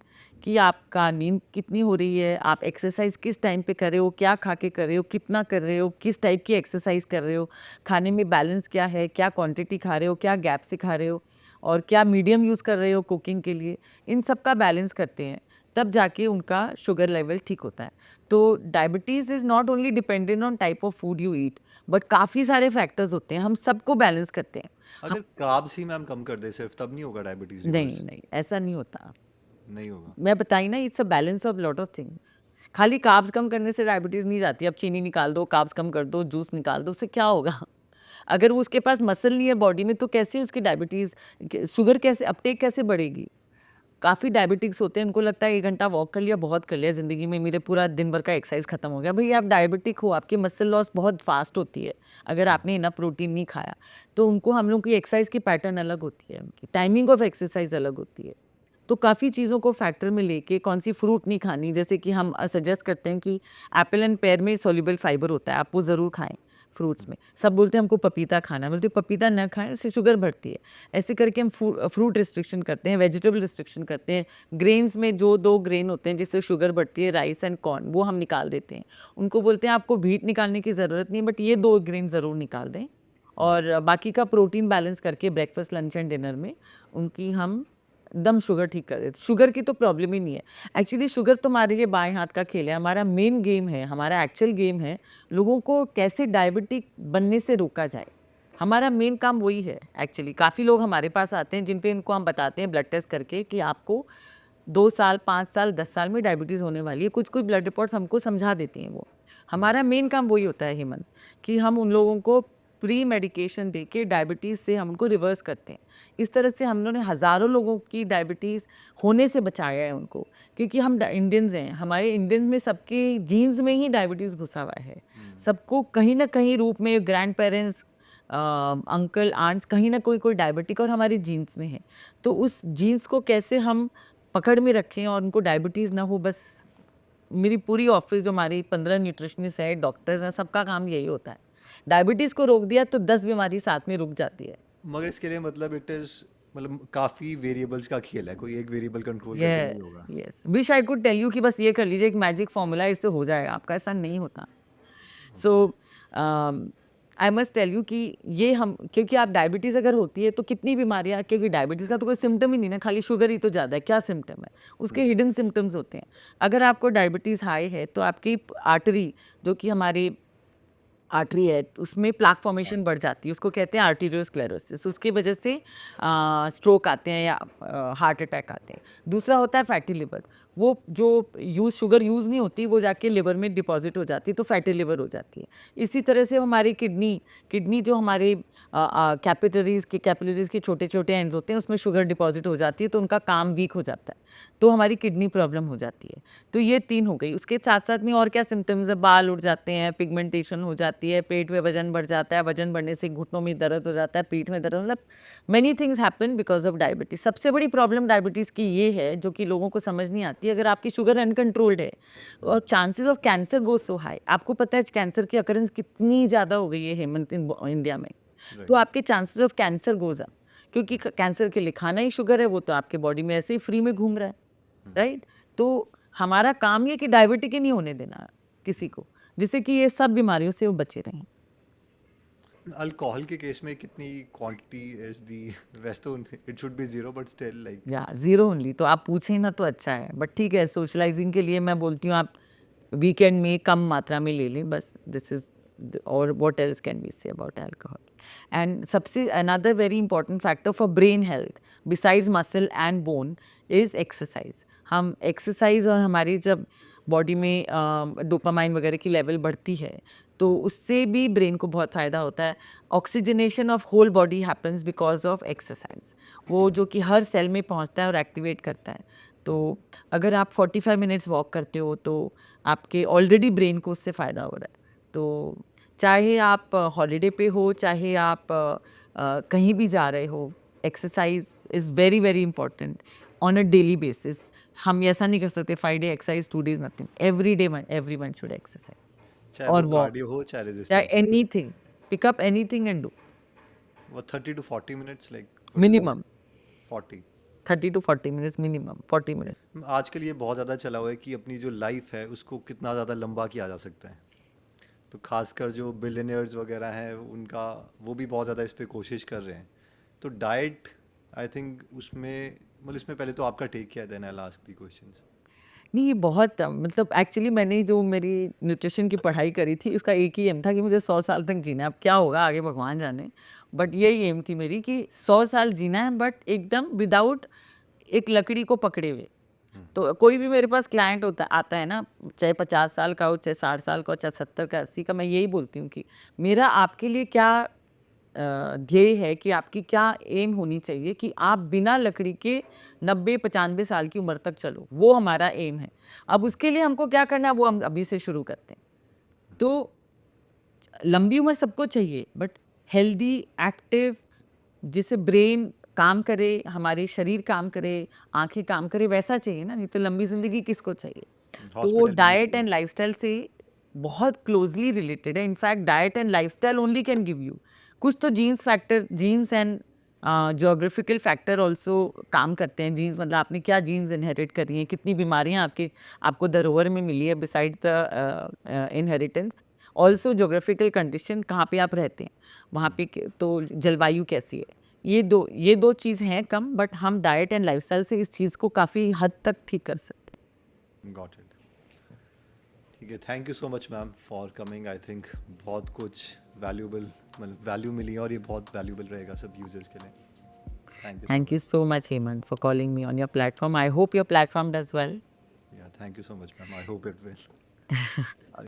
कि आपका नींद कितनी हो रही है, आप एक्सरसाइज किस टाइम पे कर रहे हो, क्या खा के कर रहे हो, कितना कर रहे हो, किस टाइप की एक्सरसाइज कर रहे हो, खाने में बैलेंस क्या है, क्या क्वांटिटी खा रहे हो, क्या गैप से खा रहे हो, और क्या मीडियम यूज़ कर रहे हो कुकिंग के लिए। इन सब का बैलेंस करते हैं, तब जाके उनका शुगर लेवल ठीक होता है। तो diabetes is not only dependent on type of food you eat, but काफ़ी सारे फैक्टर्स होते हैं, हम सबको बैलेंस करते हैं। हम अगर कार्ब्स ही मैम कम कर दे सिर्फ, तब नहीं होगा डायबिटीज नहीं, रिवर्स? नहीं, ऐसा नहीं होता। नहीं होगा। मैं बताई ना, it's a balance of lot of things. खाली कार्ब्स कम करने से डायबिटीज़ नहीं जाती। अब चीनी निकाल दो, कार्ब्स कम कर दो, जूस निकाल दो, उससे क्या होगा? अगर वो उसके पास मसल नहीं है बॉडी में, तो कैसे उसकी डायबिटीज़ शुगर कैसे अपटेक कैसे बढ़ेगी? काफ़ी डायबिटिक्स होते हैं, उनको लगता है 1 घंटा वॉक कर लिया, बहुत कर लिया ज़िंदगी में, मेरे पूरा दिन भर का एक्सरसाइज खत्म हो गया। भई आप डायबिटिक हो, आपकी मसल लॉस बहुत फास्ट होती है, अगर आपने इनफ प्रोटीन नहीं खाया। तो उनको, हम लोग की एक्सरसाइज की पैटर्न अलग होती है, उनकी टाइमिंग ऑफ एक्सरसाइज अलग होती है। तो काफ़ी चीज़ों को फैक्टर में लेके कौन सी फ्रूट नहीं खानी, जैसे कि हम सजेस्ट करते हैं कि एप्पल एंड पेयर में सोल्यूबल फाइबर होता है, आप वो ज़रूर खाएँ फ्रूट्स में। सब बोलते हैं हमको पपीता खाना है, बोलते हैं पपीता ना खाएँ, उससे शुगर बढ़ती है। ऐसे करके हम फ्रूट रिस्ट्रिक्शन करते हैं, वेजिटेबल रिस्ट्रिक्शन करते हैं। ग्रेन्स में जो 2 ग्रेन होते हैं जिससे शुगर बढ़ती है, राइस एंड कॉर्न, वो हम निकाल देते हैं। उनको बोलते हैं आपको व्हीट निकालने की ज़रूरत नहीं, बट ये 2 ग्रेन ज़रूर निकाल दें, और बाकी का प्रोटीन बैलेंस करके ब्रेकफास्ट, लंच एंड डिनर में उनकी हम एकदम शुगर ठीक कर देते। शुगर की तो प्रॉब्लम ही नहीं है। एक्चुअली शुगर तो हमारे लिए बाएँ हाथ का खेल है, हमारा मेन गेम है, हमारा एक्चुअल गेम है, लोगों को कैसे डायबिटिक बनने से रोका जाए। हमारा मेन काम वही है एक्चुअली। काफ़ी लोग हमारे पास आते हैं जिन पे इनको हम बताते हैं ब्लड टेस्ट करके कि आपको 2 साल, 5 साल, 10 साल में डायबिटीज़ होने वाली है। कुछ-कुछ ब्लड रिपोर्ट्स हमको समझा देती हैं वो। हमारा मेन काम वही होता है हेमंत, कि हम उन लोगों को प्री मेडिकेशन देके डायबिटीज़ से हम उनको रिवर्स करते हैं। इस तरह से हम लोगों ने हज़ारों लोगों की डायबिटीज़ होने से बचाया है उनको, क्योंकि हम इंडियंस हैं, हमारे इंडियंस में सबके जीन्स में ही डायबिटीज़ घुसा हुआ है। सबको कहीं न कहीं रूप में ग्रैंड पेरेंट्स, अंकल, आंट्स, कहीं न कोई डायबिटिक और हमारे जीन्स में है। तो उस जीन्स को कैसे हम पकड़ में रखें और उनको डायबिटीज़ ना हो, बस मेरी पूरी ऑफिस जो हमारी 15 न्यूट्रिशनिस्ट है, डॉक्टर्स हैं, सबका काम यही होता है। डायबिटीज़ को रोक दिया तो 10 बीमारी साथ में रुक जाती है। मगर इसके लिए मतलब इट इज, मतलब काफी वेरिएबल्स का खेल है, कोई एक वेरिएबल कंट्रोल करके नहीं यस, होगा। Yes, wish I could tell you कि बस ये कर लीजिए, एक मैजिक फॉर्मूला इससे हो जाएगा आपका, ऐसा नहीं होता। So okay. I must tell you कि ये हम, क्योंकि आप डायबिटीज़ अगर होती है तो कितनी बीमारियाँ, क्योंकि डायबिटीज़ का तो कोई सिम्टम ही नहीं ना, खाली शुगर ही तो ज़्यादा है, क्या सिम्टम है? उसके हिडन सिम्टम्स होते हैं। अगर आपको डायबिटीज़ हाई है तो आपकी आर्टरी, जो कि हमारी आर्टरी है उसमें प्लाक फॉर्मेशन बढ़ जाती है, उसको कहते हैं आर्टीरियोस्क्लेरोसिस, उसकी वजह से स्ट्रोक आते हैं या हार्ट अटैक आते हैं। दूसरा होता है फैटी लिवर, वो जो शुगर यूज़ नहीं होती वो जाके लिवर में डिपॉजिट हो जाती है तो फैटी लिवर हो जाती है। इसी तरह से हमारी किडनी जो हमारे कैपिलरीज के छोटे छोटे एंड्स होते हैं उसमें शुगर डिपॉजिट हो जाती है तो उनका काम वीक हो जाता है, तो हमारी किडनी प्रॉब्लम हो जाती है। तो ये 3 हो गई। उसके साथ साथ में और क्या सिम्टम्स है, बाल उड़ जाते हैं, पिगमेंटेशन हो जाती है, पेट में वजन बढ़ जाता है, वजन बढ़ने से घुटनों में दर्द हो जाता है, पीठ में दर्द, मतलब many things happen because of diabetes. सबसे बड़ी प्रॉब्लम डायबिटीज़ की ये है जो कि लोगों को समझ नहीं आती, अगर आपकी शुगर अनकंट्रोल्ड है और chances of cancer go so high. आपको पता है कैंसर की अकरेंस कितनी ज़्यादा हो गई है हेमंत इंडिया में, तो आपके chances of cancer goes up, क्योंकि कैंसर के लिए खाना ही शुगर है, वो तो आपके बॉडी में ऐसे ही फ्री में घूम रहा है, राइट। तो हमारा काम ये कि डायबिटिक ही नहीं होने देना किसी को, जिससे कि ये सब बीमारियों से वो बचे रहें। अल्कोहल के केस में कितनी क्वांटिटी इज दी? वैसे तो it should be zero but still like. या ज़ीरो ओनली, तो आप पूछें ना तो अच्छा है, बट ठीक है सोशलाइजिंग के लिए मैं बोलती हूँ आप वीकेंड में कम मात्रा में ले लें बस, दिस इज। और what else can be say about alcohol. And सबसे another very important factor for brain health besides muscle and bone is exercise. हम एक्सरसाइज और हमारी जब बॉडी में डोपामाइन वगैरह की लेवल बढ़ती है तो उससे भी ब्रेन को बहुत फ़ायदा होता है। Oxygenation of whole body happens because of exercise, वो जो कि हर सेल में पहुंचता है और एक्टिवेट करता है। तो अगर आप 45 मिनट्स वॉक करते हो तो आपके ऑलरेडी ब्रेन को उससे फ़ायदा हो रहा है। तो चाहे आप हॉलीडे पे हो, चाहे आप कहीं भी जा रहे हो, exercise is very very important on a daily basis. हम ऐसा नहीं कर सकते 5 day exercise 2 days nothing, every day everyone should exercise चाहे और वो वॉक, कार्डियो हो चाहे चाहे रेजिस्टेंस हो। Anything, pick up anything and do वो 30 to 40 minutes like minimum 40। 30 to 40 minutes, minimum 40 minute. आजकल ये बहुत ज़्यादा चला हुआ है कि अपनी जो लाइफ है उसको कितना ज़्यादा लंबा किया जा सकता है, तो खासकर जो बिलियनियर्स वगैरह हैं उनका वो भी बहुत ज़्यादा इस पे कोशिश कर रहे हैं। तो डाइट आई थिंक उसमें मतलब इसमें पहले तो आपका टेक क्या है, then I will ask the questions. नहीं ये बहुत मतलब एक्चुअली मैंने जो मेरी न्यूट्रिशन की पढ़ाई करी थी उसका एक ही एम था कि मुझे 100 साल तक जीना है। अब क्या होगा आगे भगवान जाने, बट यही एम थी मेरी कि 100 साल जीना है, बट एकदम विदाउट एक लकड़ी को पकड़े हुए। तो कोई भी मेरे पास क्लाइंट आता है ना, चाहे 50 साल का हो, चाहे 60 साल का हो, चाहे 70 का, 80 का, मैं यही बोलती हूँ कि मेरा आपके लिए क्या ध्येय है, कि आपकी क्या एम होनी चाहिए कि आप बिना लकड़ी के 90-95 साल की उम्र तक चलो, वो हमारा एम है। अब उसके लिए हमको क्या करना है वो हम अभी से शुरू करते हैं। तो लंबी उम्र सबको चाहिए, बट हेल्दी एक्टिव, जिससे ब्रेन काम करे, हमारे शरीर काम करे, आंखें काम करे, वैसा चाहिए ना, नहीं तो लंबी ज़िंदगी किसको चाहिए। तो वो हॉस्पिटल में डाइट नहीं एंड लाइफस्टाइल से बहुत क्लोजली रिलेटेड है। In fact diet and lifestyle only can give you, कुछ तो genes and geographical factor also काम करते हैं। जीन्स मतलब आपने क्या जीन्स इनहेरिट करी हैं, कितनी बीमारियां आपको धरोहर में मिली है beside the inheritance. Also geographical condition, कहाँ पे आप रहते हैं वहाँ पे तो जलवायु कैसी है, ये दो चीज़ हैं कम, बट हम डाइट एंड लाइफस्टाइल से इस चीज़ को काफ़ी हद तक ठीक कर सकते हैं। Got it. ठीक है, thank you so much ma'am for coming. I think बहुत कुछ वैल्यूबल मतलब वैल्यू मिली है और ये बहुत वैल्यूबल रहेगा सब यूजर्स के लिए। Thank you so Thank you so much, Hemant, for calling me on your platform. I hope your platform does well. Much. या thank you so much ma'am, I hope it will.